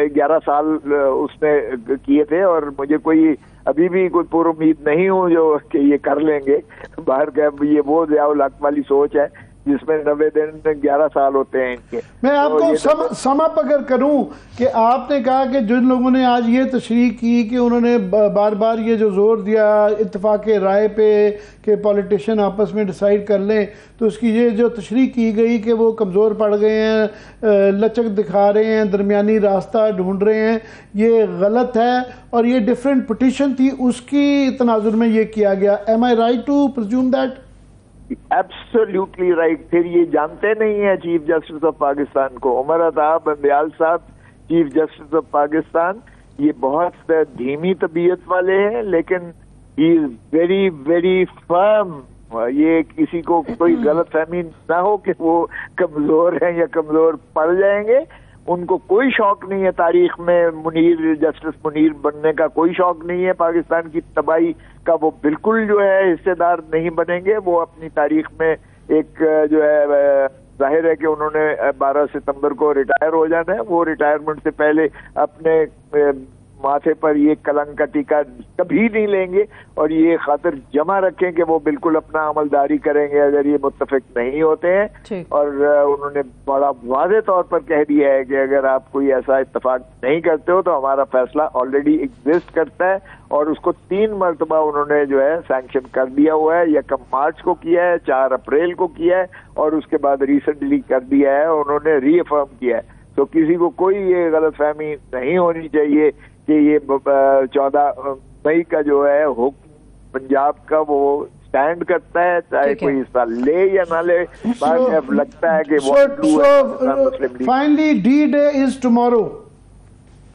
11 साल उसने किए थे, और मुझे कोई अभी भी कोई पूरी उम्मीद नहीं हूँ जो कि ये कर लेंगे। बाहर का ये वो ज़ियाउल हक वाली सोच है जिसमें 90 दिन 11 साल होते हैं इनके। मैं आपको सम अप अगर करूं कि आपने कहा कि जिन लोगों ने आज ये तशरीह की कि उन्होंने बार बार ये जो जोर दिया इत्तेफाक राय पे कि पॉलिटिशियन आपस में डिसाइड कर लें, तो उसकी ये जो तशरीह की गई कि वो कमज़ोर पड़ गए हैं, लचक दिखा रहे हैं, दरमियानी रास्ता ढूंढ रहे हैं, ये गलत है और ये डिफरेंट पिटीशन थी उसकी तनाजुर में ये किया गया। Am I right to presume that? Absolutely right. फिर ये जानते नहीं है चीफ जस्टिस ऑफ पाकिस्तान को, उमर अता बंदयाल साहब चीफ जस्टिस ऑफ पाकिस्तान, ये बहुत धीमी तबीयत वाले हैं लेकिन he is very very firm. ये किसी को कोई गलत फहमी ना हो कि वो कमजोर हैं या कमजोर पड़ जाएंगे। उनको कोई शौक नहीं है तारीख में मुनीर, जस्टिस मुनीर बनने का कोई शौक नहीं है। पाकिस्तान की तबाही का वो बिल्कुल जो है हिस्सेदार नहीं बनेंगे। वो अपनी तारीख में एक जो है जाहिर है कि उन्होंने 12 सितंबर को रिटायर हो जाना है, वो रिटायरमेंट से पहले अपने माथे पर ये कलंक का टीका कभी नहीं लेंगे और ये खातिर जमा रखें कि वो बिल्कुल अपना अमलदारी करेंगे अगर ये मुत्तफिक नहीं होते हैं। और उन्होंने बड़ा वाज़े तौर पर कह दिया है कि अगर आप कोई ऐसा इत्तेफाक नहीं करते हो तो हमारा फैसला ऑलरेडी एग्जिस्ट करता है, और उसको 3 मरतबा उन्होंने जो है सैंक्शन कर दिया हुआ है। 1 मार्च को किया है, 4 अप्रैल को किया है और उसके बाद रिसेंटली कर दिया है, उन्होंने रीअफर्म किया है। तो किसी को कोई ये गलतफहमी नहीं होनी चाहिए कि ये 14 मई का जो है हुक्म पंजाब का वो स्टैंड करता है, चाहे कोई हिस्सा ले या ना ले। बात लगता है कि finally D day is tomorrow.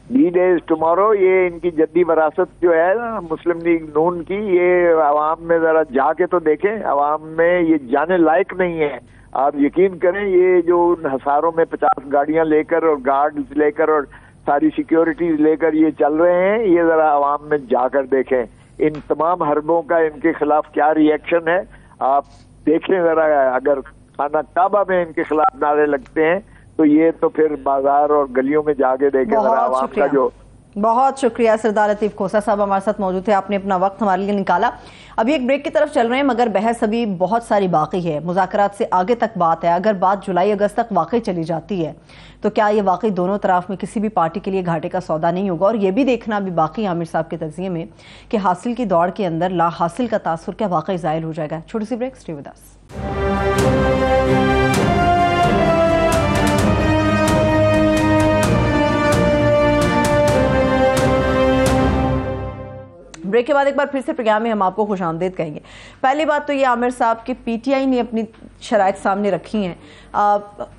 D day is tomorrow. ये इनकी जद्दी विरासत जो है ना मुस्लिम लीग नून की, ये आवाम में जरा जाके तो देखें, आवाम में ये जाने लायक नहीं है। आप यकीन करें, ये जो हजारों में 50 गाड़ियां लेकर और गार्ड्स लेकर और सारी सिक्योरिटीज लेकर ये चल रहे हैं, ये जरा आवाम में जाकर देखें इन तमाम हरबों का इनके खिलाफ क्या रिएक्शन है। आप देखें जरा, अगर खाना काबा में इनके खिलाफ नारे लगते हैं तो ये तो फिर बाजार और गलियों में जाके देखें जरा आवाम का जो। बहुत शुक्रिया सरदार लतीफ खोसा साहब हमारे साथ मौजूद थे, आपने अपना वक्त हमारे लिए निकाला। अभी एक ब्रेक की तरफ चल रहे हैं, मगर बहस अभी बहुत सारी बाकी है, मुज़ाकरात से आगे तक बात है। अगर बात जुलाई अगस्त तक वाकई चली जाती है तो क्या ये वाकई दोनों तरफ में किसी भी पार्टी के लिए घाटे का सौदा नहीं होगा? और ये भी देखना भी बाकी आमिर साहब के तज़किये में कि हासिल की दौड़ के अंदर ला हासिल का तासुर क्या वाकई ज़ायल हो जाएगा। छोटी सी break, stay with us. Break के बाद एक बार फिर से प्रोग्राम में हम आपको खुशामदीद कहेंगे। पहली बात तो ये आमिर साहब की पीटीआई ने अपनी शराइत सामने रखी हैं।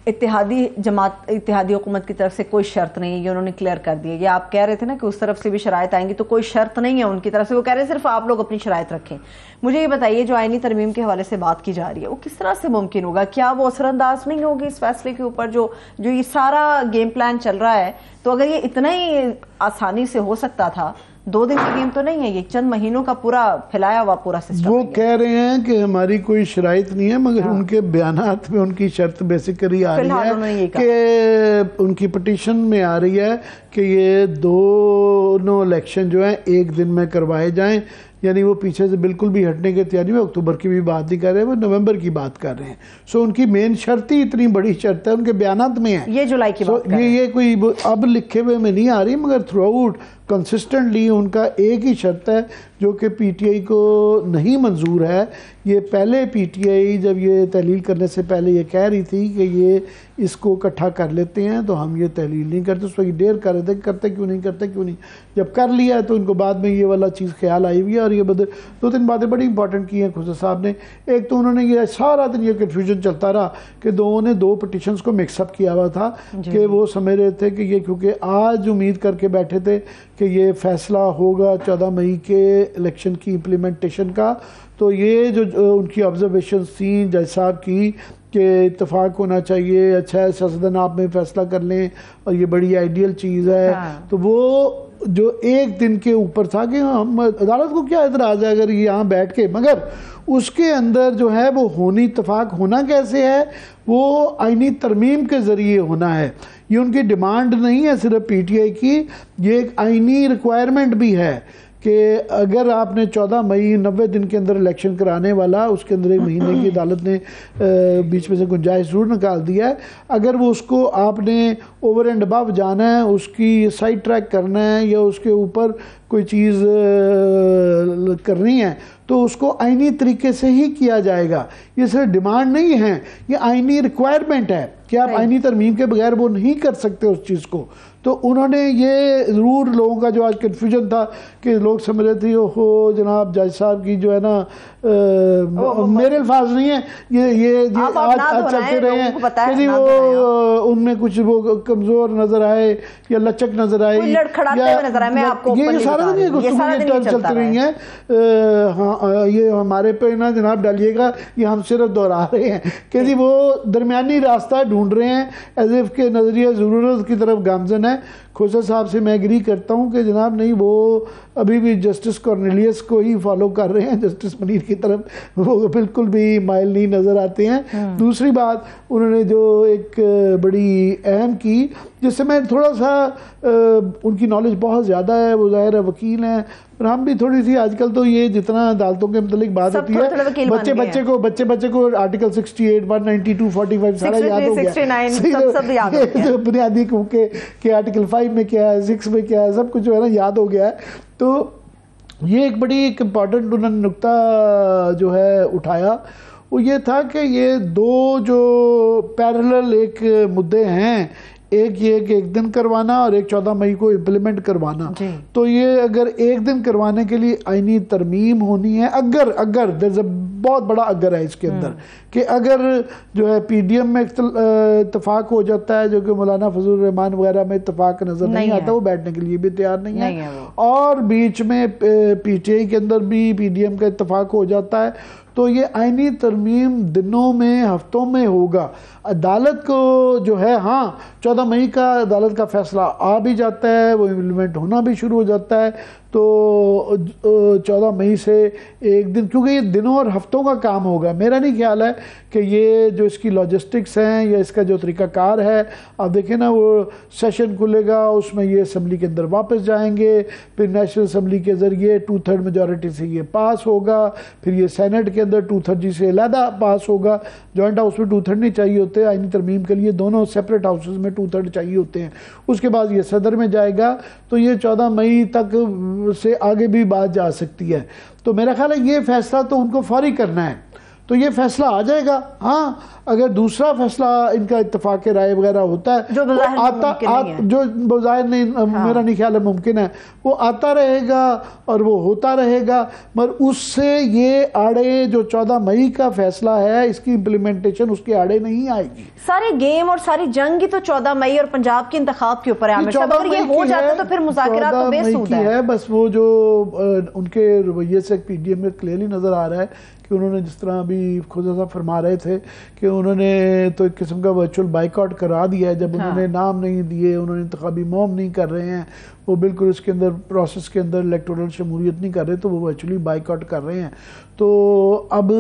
इत्तेहादी हुकूमत की तरफ से कोई शर्त नहीं है, ये उन्होंने क्लियर कर दिया। ये आप कह रहे थे ना कि उस तरफ से भी शराइत आएंगी, तो कोई शर्त नहीं है उनकी तरफ से, वो कह रहे हैं सिर्फ आप लोग अपनी शराइत रखें। मुझे ये बताइए, जो आईनी तरमीम के हवाले से बात की जा रही है वो किस तरह से मुमकिन होगा? क्या वो असरअंदाज नहीं होगी इस फैसले के ऊपर जो ये सारा गेम प्लान चल रहा है? तो अगर ये इतना ही आसानी से हो सकता था, 2 दिन की गेम तो नहीं है, ये चंद महीनों का पूरा फैलाया हुआ पूरा सिस्टम। वो कह रहे हैं कि हमारी कोई शराइत नहीं है, मगर उनके बयानात में उनकी शर्त बेसिकली आ रही है कि उनकी पिटीशन में आ रही है कि ये दोनों इलेक्शन जो है एक दिन में करवाए जाएं। यानी वो पीछे से बिल्कुल भी हटने की तैयारी में, अक्टूबर की भी बात नहीं कर रहे हैं, वो नवंबर की बात कर रहे हैं। सो उनकी मेन शर्त ही इतनी बड़ी शर्त है, उनके बयानात में है। ये जुलाई की बात ये कोई अब लिखे हुए में नहीं आ रही, मगर थ्रू आउट कंसिस्टेंटली उनका एक ही शर्त है जो कि पीटीआई को नहीं मंजूर है। ये पहले पीटीआई जब ये तहलील करने से पहले ये कह रही थी कि ये इसको इकट्ठा कर लेते हैं, तो हम ये तहलील नहीं करते। उस वक्त देर कर रहे थे, करते क्यों नहीं, करते क्यों नहीं। जब कर लिया तो इनको बाद में ये वाला चीज़ ख्याल आई हुई है। और ये 2-3 बातें बड़ी इंपॉर्टेंट की हैं खोसा साहब ने। एक तो उन्होंने ये सारा दिन ये कन्फ्यूजन चलता रहा कि ने 2 पिटिशंस को मिक्सअप किया हुआ था कि वो समझ रहे थे कि ये, क्योंकि आज उम्मीद करके बैठे थे कि ये फैसला होगा 14 मई के इलेक्शन की इम्प्लीमेंटेशन का, तो ये जो उनकी ऑब्जर्वेशन थी जज साहब की कि इत्तेफाक होना चाहिए, अच्छा है सदन आप में फैसला कर लें और ये बड़ी आइडियल चीज़ है। तो वो जो एक दिन के ऊपर था कि हम अदालत को क्या एतराज़ है अगर ये यहाँ बैठ के, मगर उसके अंदर जो है वो होनी इत्तेफाक होना कैसे है, वो आईनी तरमीम के ज़रिए होना है। ये उनकी डिमांड नहीं है सिर्फ पीटीआई की, ये एक आईनी रिक्वायरमेंट भी है कि अगर आपने 14 मई 90 दिन के अंदर इलेक्शन कराने वाला, उसके अंदर 1 महीने की अदालत ने बीच में से गुंजाइश जरूर निकाल दिया है। अगर वो उसको आपने ओवर एंड अबव जाना है, उसकी साइड ट्रैक करना है या उसके ऊपर कोई चीज़ करनी है, तो उसको आईनी तरीके से ही किया जाएगा। ये सिर्फ डिमांड नहीं है, ये आईनी रिक्वायरमेंट है कि आप आईनी तरमीम के बगैर वो नहीं कर सकते उस चीज़ को। तो उन्होंने ये ज़रूर लोगों का जो आज कन्फ्यूजन था कि लोग समझ रहे थे ओहो जनाब जज साहब की जो है ना मेरे अल्फाज नहीं है, ये आज चलते रहे हैं यदि वो उनमें कुछ वो कमज़ोर नज़र आए या लचक नज़र आए, ये सारा दिन चलती रही हैं। हाँ, ये हमारे पे ना जनाब डालिएगा, ये हम सिर्फ दोहरा रहे हैं कि जी वो दरमियानी रास्ता ढूंढ रहे हैं, एज इफ के नज़रिया ज़रूरत की तरफ गामजन है। खोसा साहब से मैं एग्री करता हूँ कि जनाब नहीं, वो अभी भी जस्टिस कॉर्नेलियस को ही फॉलो कर रहे हैं, जस्टिस मनीर की तरफ वो बिल्कुल भी माइल नहीं नज़र आते हैं। दूसरी बात उन्होंने जो एक बड़ी अहम की, जिससे मैं थोड़ा सा उनकी नॉलेज बहुत ज़्यादा है, वो ज़ाहिर है वकील हैं, पर हम भी थोड़ी सी आजकल तो ये जितना अदालतों के मतलब बात होती है, बच्चे को आर्टिकल 68, 192, 45 सारा याद हो गया, बुनियादी के आर्टिकल 5 में क्या है, 6 में क्या है, सब कुछ जो है ना याद हो गया है। तो ये एक बड़ी एक इम्पॉर्टेंट उन्होंने नुक्ता जो है उठाया, वो ये था कि ये 2 जो पैरेलल एक मुद्दे हैं, एक ये कि एक दिन करवाना और एक 14 मई को इम्प्लीमेंट करवाना। तो ये अगर एक दिन करवाने के लिए आईनी तरमीम होनी है, अगर बहुत बड़ा अगर है इसके अंदर कि अगर जो है पीडीएम में इत्तेफाक हो जाता है, जो कि मौलाना फजल रहमान वगैरह में इत्तेफाक नजर नहीं आता, वो बैठने के लिए भी तैयार नहीं है, और बीच में पीटीआई के अंदर भी पीडीएम का इत्तेफाक हो जाता है, तो ये आईनी तरमीम दिनों में हफ्तों में होगा। अदालत को जो है, हाँ 14 मई का अदालत का फैसला आ भी जाता है, वो इम्प्लीमेंट होना भी शुरू हो जाता है, तो 14 मई से एक दिन, क्योंकि ये दिनों और हफ्तों का काम होगा। मेरा नहीं ख्याल है कि ये जो इसकी लॉजिस्टिक्स हैं या इसका जो तरीक़ाकार है, आप देखें ना, वो सेशन खुलेगा, उसमें ये असम्बली के अंदर वापस जाएंगे, फिर नेशनल असम्बली के ज़रिए 2/3 मेजॉरिटी से ये पास होगा, फिर ये सेनेट के अंदर 2/3 से अलहदा पास होगा। जॉइंट हाउस में 2/3 नहीं चाहिए होते आईनी तरमीम के लिए, दोनों सेपरेट हाउसेज में 2/3 चाहिए होते हैं। उसके बाद ये सदर में जाएगा, तो ये 14 मई तक से आगे भी बात जा सकती है। तो मेरा ख्याल है ये फैसला तो उनको फौरी करना है, तो ये फैसला आ जाएगा। हाँ, अगर दूसरा फैसला इनका इत्तेफाक राय वगैरह होता है जो बज़ाहिर नहीं, मेरा नहीं ख्याल है मुमकिन है, वो आता रहेगा और वो होता रहेगा, मगर उससे ये आड़े जो 14 मई का फैसला है, इसकी इम्प्लीमेंटेशन उसके आड़े नहीं आएगी। सारे गेम और सारी जंग ही तो 14 मई और पंजाब के इंतखाब के ऊपर है। अगर ये हो जाता तो फिर मुज़ाकरात तो बेसूद है। बस वो जो उनके रवैये से पीडीएम में क्लियरली नजर आ रहा है कि उन्होंने जिस तरह अभी खुद ऐसा फरमा रहे थे कि उन्होंने तो एक किस्म का वर्चुअल बाइकआउट करा दिया है, जब उन्होंने नाम नहीं दिए, उन्होंने इंतखाबी मुहिम नहीं कर रहे हैं, वो बिल्कुल उसके अंदर प्रोसेस के अंदर इलेक्टोरल शमूलियत नहीं कर रहे, तो वो वर्चुअली बाइकआउट कर रहे हैं। तो अब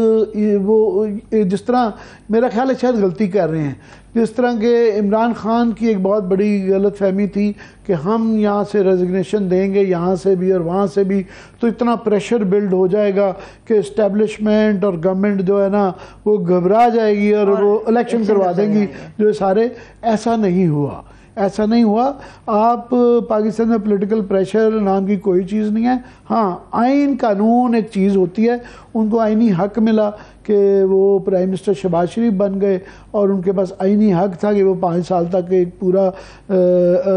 वो जिस तरह मेरा ख्याल है शायद गलती कर रहे हैं, जिस तरह के इमरान खान की एक बहुत बड़ी गलत फहमी थी कि हम यहाँ से रेजिग्नेशन देंगे, यहाँ से भी और वहाँ से भी, तो इतना प्रेशर बिल्ड हो जाएगा कि इस्टेब्लिशमेंट और गवर्नमेंट जो है ना वो घबरा जाएगी और वो इलेक्शन करवा देंगी जो सारे। ऐसा नहीं हुआ, ऐसा नहीं हुआ। आप पाकिस्तान में पॉलिटिकल प्रेशर नाम की कोई चीज़ नहीं है। हाँ, आइन कानून एक चीज़ होती है, उनको आइनी हक मिला कि वो प्राइम मिनिस्टर शहबाज शरीफ बन गए और उनके पास आइनी हक था कि वो 5 साल तक एक पूरा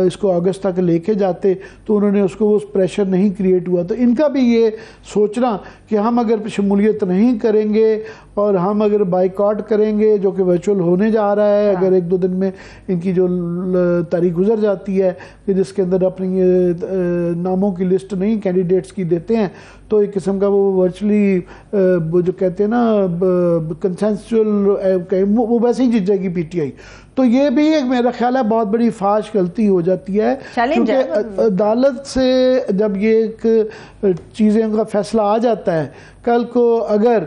इसको अगस्त तक लेके जाते, तो उन्होंने उसको वो प्रेशर नहीं क्रिएट हुआ। तो इनका भी ये सोचना कि हम अगर शमूलियत नहीं करेंगे और हम अगर बाइकआउट करेंगे, जो कि वर्चुअल होने जा रहा है, अगर 1-2 दिन में इनकी जो तारीख गुजर जाती है कि जिसके अंदर अपनी नामों की लिस्ट नहीं कैंडिडेट्स की देते हैं, तो एक किस्म का वो वर्चुअली वो जो कहते हैं ना कंसेंसुअल, वो वैसे ही जीत जाएगी पीटीआई। तो ये भी एक मेरा ख्याल है बहुत बड़ी फाश गलती हो जाती है, क्योंकि अदालत से जब ये एक चीज़ें का फैसला आ जाता है, कल को अगर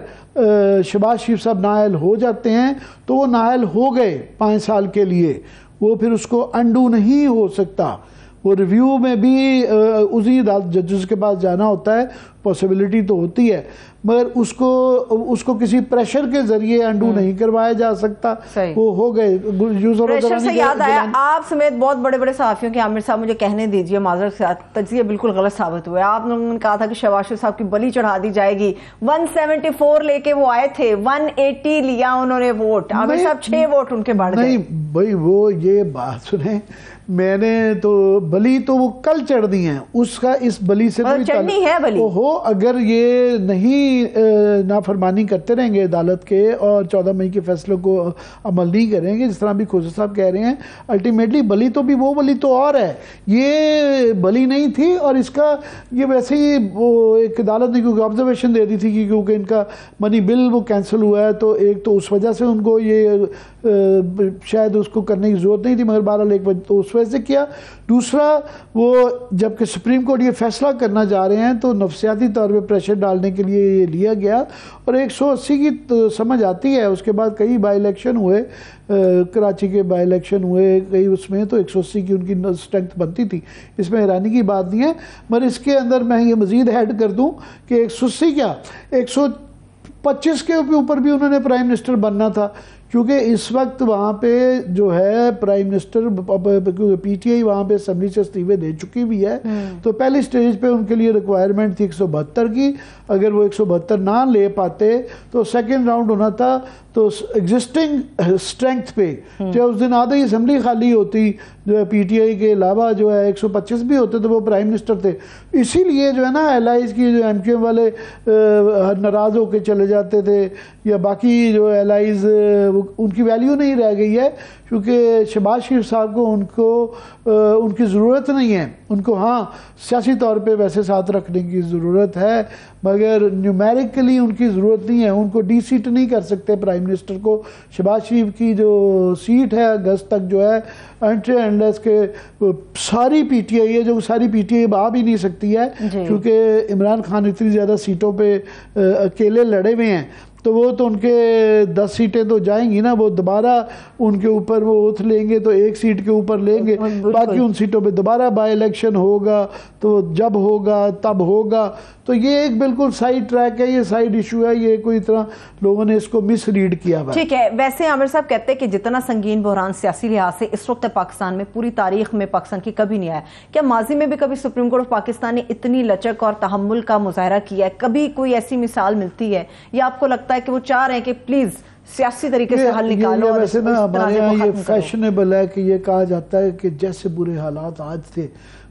शहबाज शरीफ साहब नाअहल हो जाते हैं तो वो नाअहल हो गए 5 साल के लिए, वो फिर उसको अंडू नहीं हो सकता। वो रिव्यू में भी उसी जजेस के पास जाना होता है, पॉसिबिलिटी तो होती है, मगर उसको किसी प्रेशर के जरिए अंडू नहीं करवाया जा सकता। वो हो गए। प्रेशर से याद आया, आप समेत बहुत बड़े बड़े सहाफियों के आमिर साहब मुझे कहने दीजिए, माजरत से तजिया बिल्कुल गलत साबित हुआ। आप लोगों ने कहा था कि शहबाज शरीफ साहब की बलि चढ़ा दी जाएगी। 174 लेके वो आए थे, 180 लिया उन्होंने वोट। आमिर साहब 6 वोट उनके बढ़ गए। नहीं भाई, वो ये बात सुने, मैंने तो बलि तो वो कल चढ़ दी है, उसका इस बलि से चढ़नी है बलि। हो, अगर ये नहीं नाफरमानी करते रहेंगे अदालत के और 14 मई के फैसलों को अमल नहीं करेंगे, जिस तरह अभी खोजा साहब कह रहे हैं, अल्टीमेटली बलि तो भी वो बलि तो और है, ये बलि नहीं थी। और इसका ये वैसे ही वो एक अदालत ने क्योंकि ऑब्जर्वेशन दे दी थी कि क्योंकि इनका मनी बिल वो कैंसिल हुआ है, तो एक तो उस वजह से उनको ये शायद उसको करने की जरूरत नहीं थी, मगर बहरहाल एक वजह तो उस वजह से किया। दूसरा, वो जबकि सुप्रीम कोर्ट ये फैसला करना जा रहे हैं, तो नफसियाती तौर पे प्रेशर डालने के लिए ये लिया गया और 180 की तो समझ आती है। उसके बाद कई बाई इलेक्शन हुए, कराची के बाई इलेक्शन हुए कई, उसमें तो 180 की उनकी स्ट्रेंथ बनती थी, इसमें हैरानी की बात नहीं है। मगर इसके अंदर मैं ये मज़ीद ऐड कर दूं कि 180 क्या 125 के ऊपर भी उन्होंने प्राइम मिनिस्टर बनना था, क्योंकि इस वक्त वहाँ पे जो है प्राइम मिनिस्टर पीटीआई वहाँ पे असेंबली से इस्तीफे दे चुकी भी है, तो पहली स्टेज पे उनके लिए रिक्वायरमेंट थी 172 की। अगर वो 172 ना ले पाते तो सेकंड राउंड होना था, तो एग्जिस्टिंग स्ट्रेंथ पे जो उस दिन आधी असेंबली खाली होती, जो है पीटीआई के अलावा जो है 125 भी होते तो वो प्राइम मिनिस्टर थे। इसीलिए जो है ना एलाइज की जो एमक्यूएम वाले नाराज़ होकर चले जाते थे, या बाकी जो एलाइज उनकी वैल्यू नहीं रह गई है, क्योंकि शहबाज शरीफ साहब को उनकी ज़रूरत नहीं है। उनको हाँ सियासी तौर पे वैसे साथ रखने की ज़रूरत है, मगर न्यूमेरिकली उनकी ज़रूरत नहीं है। उनको डी सीट नहीं कर सकते प्राइम मिनिस्टर को। शहबाज शरीफ की जो सीट है अगस्त तक जो है एंट्री एंडलेस के सारी पीटीआई है, जो सारी पीटीआई आ भी नहीं सकती है, क्योंकि इमरान खान इतनी ज़्यादा सीटों पे अकेले लड़े हुए हैं, तो वो तो उनके 10 सीटें तो जाएंगी ना, वो दोबारा उनके ऊपर वो ओथ लेंगे तो एक सीट के ऊपर लेंगे, बाकी उन सीटों पे दोबारा बाई इलेक्शन होगा, तो जब होगा तब होगा। तो ये एक बिल्कुल साइड ट्रैक है, ये साइड इशू है, ये कोई तरह लोगों ने इसको मिसरीड किया हुआ। ठीक है, वैसे आमिर साहब कहते हैं कि जितना संगीन बहरान सियासी लिहाज से इस वक्त पाकिस्तान में पूरी तारीख में पाकिस्तान की कभी नहीं आया। क्या माजी में भी कभी सुप्रीम कोर्ट ऑफ पाकिस्तान ने इतनी लचक और तहम्मुल का मुजाहरा किया है? कभी कोई ऐसी मिसाल मिलती है, या आपको लगता है कि वो चाह रहे हैं कि प्लीज सियासी तरीके से हल निकालो? वैसे ना हमारे यहाँ ये फैशनेबल है कि ये कहा जाता है कि जैसे बुरे हालात आज थे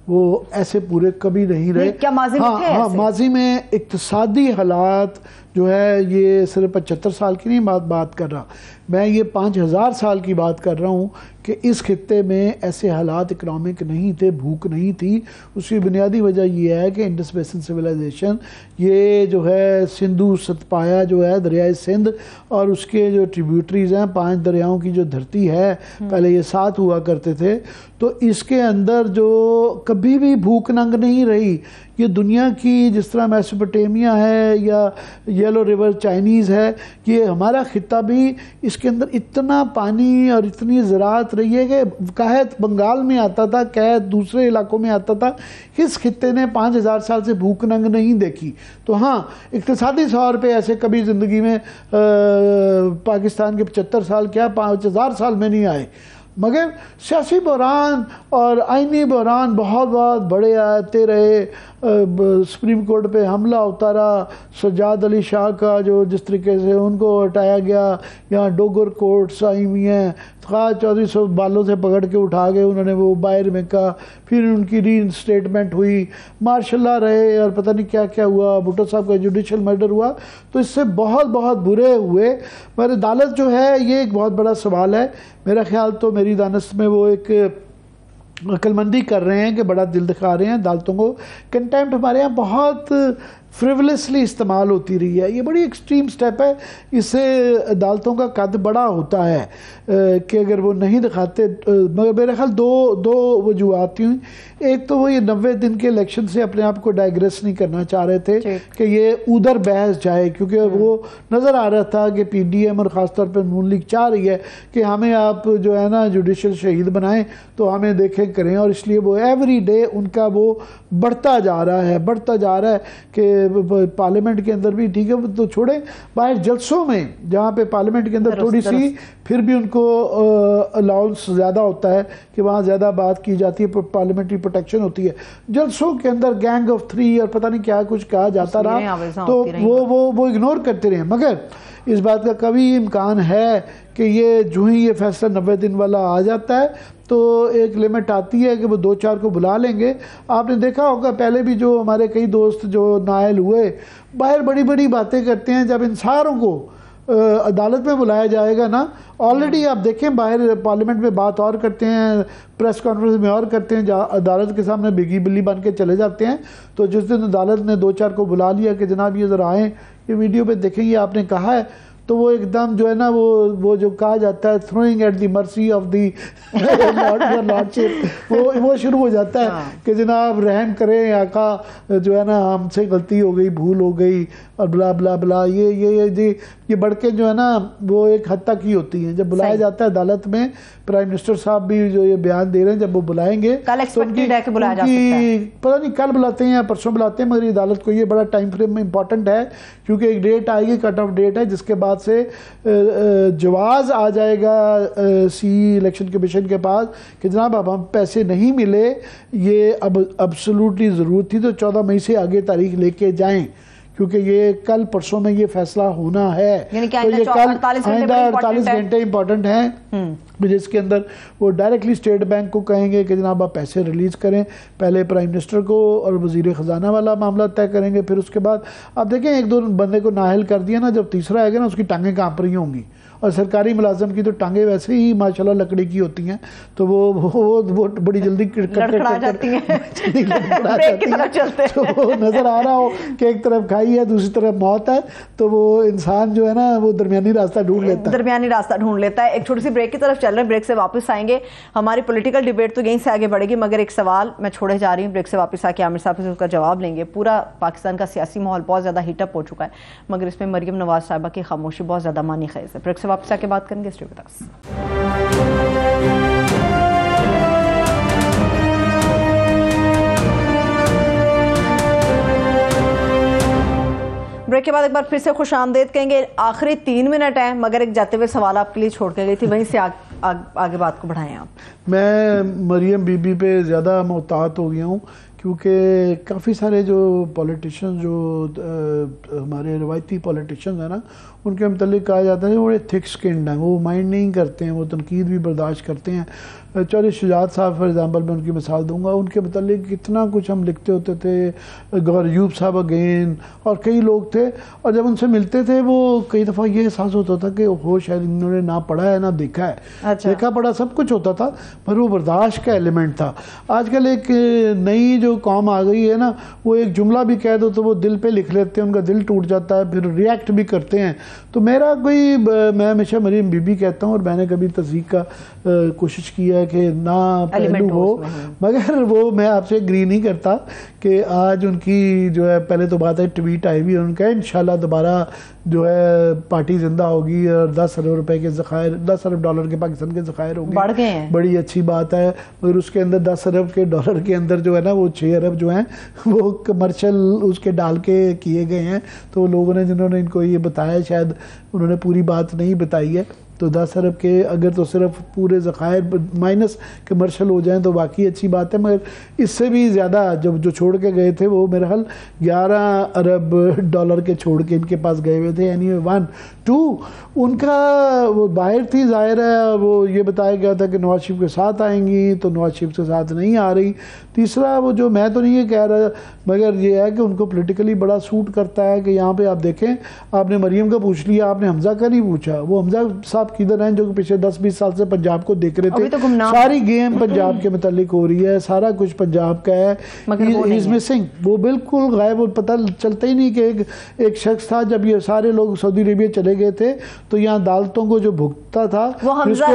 वो ऐसे पूरे कभी नहीं रहे। क्या माजी में थे? हाँ, माजी में इक्तिसादी हालात जो है, ये सिर्फ 75 साल की नहीं बात कर रहा मैं, ये 5000 साल की बात कर रहा हूँ कि इस खित्ते में ऐसे हालात इकनॉमिक नहीं थे, भूख नहीं थी। उसकी बुनियादी वजह यह है कि इंडस बेसिन सिविलाइजेशन, ये जो है सिंधु सतपाया जो है दरियाए सिंध और उसके जो ट्रिब्यूटरीज हैं, 5 दरियाओं की जो धरती है, पहले ये 7 हुआ करते थे, तो इसके अंदर जो कभी भी भूख नंग नहीं रही। ये दुनिया की जिस तरह मेसोपोटामिया है या येलो रिवर चाइनीज़ है, ये हमारा खित्ता भी, इसके अंदर इतना पानी और इतनी ज़राअत रही है कि कहत बंगाल में आता था, कहत दूसरे इलाकों में आता था। इस खित्ते ने 5000 साल से भूख नंग नहीं देखी। तो हाँ, इक़्तिसादी तौर पे ऐसे कभी ज़िंदगी में पाकिस्तान के 75 साल क्या 5000 साल में नहीं आए, मगर सियासी बहरान और आइनी बहरान बहुत बहुत बड़े आते रहे। सुप्रीम कोर्ट पे हमला उतारा, सज्जाद अली शाह का जो जिस तरीके से उनको हटाया गया, यहाँ डोगर कोर्ट्स आई हुई हैं, ख़ास चौधरी सब बालों से पकड़ के उठा गए उन्होंने, वो बाहर में का, फिर उनकी री स्टेटमेंट हुई, मार्शल्ला रहे और पता नहीं क्या क्या हुआ, भुट्टो साहब का जुडिशल मर्डर हुआ। तो इससे बहुत बहुत बुरे हुए। पर अदालत जो है ये एक बहुत बड़ा सवाल है। मेरा ख्याल तो मेरी दानिश में वो एक अक्लमंदी कर रहे हैं कि बड़ा दिल दिखा रहे हैं अदालतों को। कंटेम्प्ट हमारे यहाँ बहुत फ्रिवलेसली इस्तेमाल होती रही है, ये बड़ी एक्सट्रीम स्टेप है। इससे अदालतों का कद बड़ा होता है कि अगर वो नहीं दिखाते, मगर मेरे ख्याल दो वजूहत थी। एक तो वो ये 90 दिन के इलेक्शन से अपने आप को डाइग्रेस नहीं करना चाह रहे थे कि ये उधर बहस जाए, क्योंकि वो नज़र आ रहा था कि पीडीएम और ख़ासतौर पर नून लीग चाह रही है कि हमें आप जो है ना जुडिशल शहीद बनाएं, तो हमें देखें करें, और इसलिए वो एवरी डे उनका वो बढ़ता जा रहा है कि पार्लियामेंट के अंदर भी ठीक है तो छोड़े, बाहर जलसों में जहाँ पे पार्लियामेंट के अंदर थोड़ी सी फिर भी उनको अलाउंस ज़्यादा होता है कि वहाँ ज़्यादा बात की जाती है, पार्लियामेंट्री प्रोटेक्शन होती है। जलसों के अंदर गैंग ऑफ 3 और पता नहीं क्या कुछ कहा जाता रहा, तो वो इग्नोर करते रहे। मगर इस बात का कभी इम्कान है कि ये जो ही ये फैसला 90 दिन वाला आ जाता है तो एक लिमिट आती है कि वो 2-4 को बुला लेंगे। आपने देखा होगा पहले भी जो हमारे कई दोस्त जो नायल हुए, बाहर बड़ी बड़ी बातें करते हैं, जब इन सारों को अदालत में बुलाया जाएगा ना, ऑलरेडी आप देखें बाहर पार्लियामेंट में बात और करते हैं, प्रेस कॉन्फ्रेंस में और करते हैं, जहाँ अदालत के सामने बिगी बिल्ली बन के चले जाते हैं। तो जिस दिन अदालत ने 2-4 को बुला लिया कि जनाब ये ज़रा आएँ, ये वीडियो पे देखेंगे आपने कहा है, तो वो एकदम जो है ना वो जो कहा जाता है throwing at the mercy of the lordship, वो शुरू हो जाता है कि जनाब रहम करें आका, जो है ना हमसे गलती हो गई, भूल हो गई और ब्ला ब्ला ब्ला, ये बढ़ के जो है ना वो एक हद तक ही होती हैं। जब बुलाया जाता है अदालत में, प्राइम मिनिस्टर साहब भी जो ये बयान दे रहे हैं, जब वो बुलाएंगे तो पता नहीं कल बुलाते हैं या परसों बुलाते हैं, मगर अदालत को ये बड़ा टाइम फ्रेम में इंपॉर्टेंट है, क्योंकि एक डेट आएगी, कट ऑफ डेट है, जिसके बाद से जवाब आ जाएगा सी इलेक्शन कमीशन के पास कि जनाब अब हम पैसे नहीं मिले, ये अब एब्सोल्युटली ज़रूरत थी तो 14 मई से आगे तारीख लेके जाएं, क्योंकि ये कल परसों में ये फैसला होना है। तो ये कल 48 घंटे इंपॉर्टेंट हैं, जिसके अंदर वो डायरेक्टली स्टेट बैंक को कहेंगे कि जनाब आप पैसे रिलीज़ करें, पहले प्राइम मिनिस्टर को और वजीर ख़जाना वाला मामला तय करेंगे, फिर उसके बाद आप देखें एक दो बंदे को नाअहल कर दिया ना, जब तीसरा आएगा ना उसकी टांगें काँप रही होंगी। और सरकारी मुलाजम की तो टांगें वैसे ही माशाल्लाह लकड़ी की होती हैं, तो वो बड़ी जल्दी लड़खड़ा जाती हैं। तो नज़र आ रहा हो कि एक तरफ खाई है दूसरी तरफ मौत है, तो वो इंसान जो है ना वो दरमियानी रास्ता ढूंढ लेता है। एक छोटी सी ब्रेक की तरफ चल रहे हैं, ब्रेक से वापस आएंगे। हमारी पॉलिटिकल डिबेट तो यहीं से आगे बढ़ेगी, मगर एक सवाल मैं छोड़े जा रही हूँ, ब्रेक से वापस आके आमिर साहब से उसका जवाब लेंगे। पूरा पाकिस्तान का सियासी माहौल बहुत ज़्यादा हीटअप हो चुका है, मगर इसमें मरियम नवाज साहिबा की खामोशी बहुत ज़्यादा मानी खैज है। ब्रेक से वापस आके बात करेंगे। Stay with us. ब्रेक के बाद एक बार फिर से खुश आमदेद कहेंगे। आखिरी 3 मिनट है, मगर एक जाते हुए सवाल आपके लिए छोड़ के गई थी, वहीं से आगे बात को बढ़ाएं आप। मैं मरियम बीबी पे ज़्यादा मोहतात हो गया हूँ, क्योंकि काफ़ी सारे जो पॉलिटिशियन जो हमारे रवायती पॉलिटिशियन हैं ना, उनके मतलब कहा जाता है वो बड़े थिक स्किन्ड हैं, वो माइंड नहीं करते हैं, वो तनकीद भी बर्दाश्त करते हैं। चौधरी शुजात साहब फॉर एग्जांपल मैं उनकी मिसाल दूंगा, उनके मतलब कितना कुछ हम लिखते होते थे, गौहर यूब साहब अगेन और कई लोग थे, और जब उनसे मिलते थे वो कई दफ़ा ये एहसास होता था कि हो शायद इन्होंने ना पढ़ा है ना देखा है। अच्छा। देखा पढ़ा सब कुछ होता था, पर वो बर्दाश्त का एलिमेंट था। आजकल एक नई जो कौम आ गई है ना, वो एक जुमला भी कह दो तो वो दिल पे लिख लेते हैं, उनका दिल टूट जाता है, फिर रिएक्ट भी करते हैं। तो मेरा कोई, मैं हमेशा मरियम बीबी कहता हूँ, और मैंने कभी तस्दीक का कोशिश की है कि ना पहलू हो, मगर वो मैं आपसे एग्री नहीं करता कि आज उनकी जो है, पहले तो बात है ट्वीट आई हुई है उनका, इंशाल्लाह दोबारा जो है पार्टी जिंदा होगी और 10 अरब रुपए के ज़खायर, 10 अरब डॉलर के पाकिस्तान के ज़खायर होंगे, बढ़ गए हैं, बड़ी अच्छी बात है। मगर उसके अंदर 10 अरब के डॉलर के अंदर जो है ना वो 6 अरब जो हैं वो कमर्शियल उसके डाल के किए गए हैं। तो लोगों ने जिन्होंने इनको ये बताया शायद उन्होंने पूरी बात नहीं बताई है। तो 10 अरब के अगर तो सिर्फ पूरे ज़खायर माइनस कमर्शियल हो जाएं तो बाकी अच्छी बात है, मगर इससे भी ज़्यादा जब जो छोड़ के गए थे वो मेरा ख्याल 11 अरब डॉलर के छोड़ के इनके पास गए हुए थे। यानी 1 2 उनका वो बाहर थी, जाहिर है वो ये बताया गया था कि नवाज शरीफ के साथ आएंगी, तो नवाज शरीफ के साथ नहीं आ रही। तीसरा वो जो मैं तो नहीं ये कह रहा, मगर ये है कि उनको पोलिटिकली बड़ा सूट करता है कि यहाँ पे आप देखें, आपने मरियम का पूछ लिया, आपने हमजा का नहीं पूछा। वो हमजा साहब किधर हैं जो कि पिछले 10-20 साल से पंजाब को देख रहे थे, तो सारी गेम पंजाब के मुतालिक हो रही है, सारा कुछ पंजाब का है, इज मिसिंग, वो बिल्कुल गायब, वो पता चलता ही नहीं कि एक शख्स था। जब ये सारे लोग सऊदी अरेबिया चले गए थे तो यहाँ अदालतों को जो भुगता था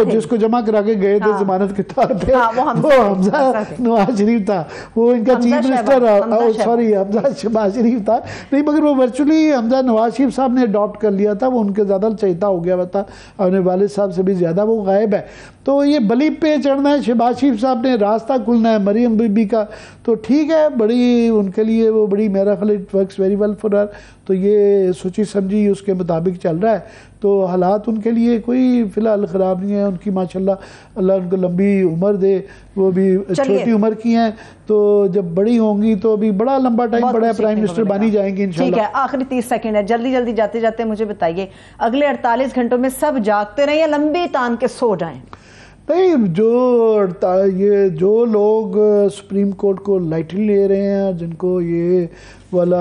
जिसको जमा करा के गए थे जमानत के तौर पे, वो हमजा नवाज शरीफ था, वो इनका chief minister, sorry Hamza Shahbaz Sharif था नहीं, मगर वो वर्चुअली हमजा नवाज शरीफ साहब ने अडॉप्ट कर लिया था, वो उनके ज़्यादा चहेता हो गया था, अपने वालिद साहब से भी ज़्यादा वो गायब है। तो ये बली पे चढ़ना है, शहबाज शरीफ साहब ने रास्ता खुलना है मरियम बीबी का, तो ठीक है, बड़ी उनके लिए वो बड़ी, मेरा ख्याल it works very well for her. तो ये सोची समझी उसके मुताबिक चल रहा है, तो हालात उनके लिए कोई फ़िलहाल ख़राब नहीं है। उनकी माशाल्लाह अल्लाह उनको लंबी उम्र दे, वो भी छोटी उम्र की हैं, तो जब बड़ी होंगी तो अभी बड़ा लंबा टाइम पड़ा है, प्राइम मिनिस्टर बनी जाएंगी इंशाल्लाह। ठीक है, आखिरी 30 सेकंड है, जल्दी जल्दी जाते जाते मुझे बताइए, अगले 48 घंटों में सब जागते रहें या लंबी तान के सो जाएं? नहीं, जो लोग सुप्रीम कोर्ट को लाइटली ले रहे हैं, जिनको ये वाला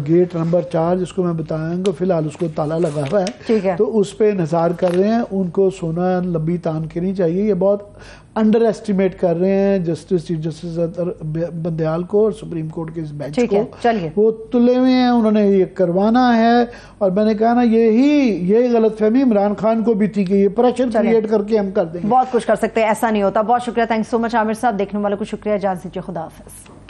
गेट नंबर 4 जिसको मैं बताऊंगा फिलहाल उसको ताला लगा हुआ है, तो उस पर इंतजार कर रहे हैं, उनको सोना लंबी तान के नहीं चाहिए। ये बहुत अंडर एस्टिमेट कर रहे हैं चीफ जस्टिस बंदयाल को और सुप्रीम कोर्ट के इस बेंच को, वो तुले हुए हैं, उन्होंने ये करवाना है। और मैंने कहा ना, यही गलतफहमी इमरान खान को भी थी कि ये प्रेशर क्रिएट करके हम कर देंगे, बहुत कुछ कर सकते हैं, ऐसा नहीं होता। बहुत शुक्रिया, थैंक्स सो मच आमिर साहब। देखने वालों को शुक्रिया, इजाज़त दीजिए, खुदा हाफिज़।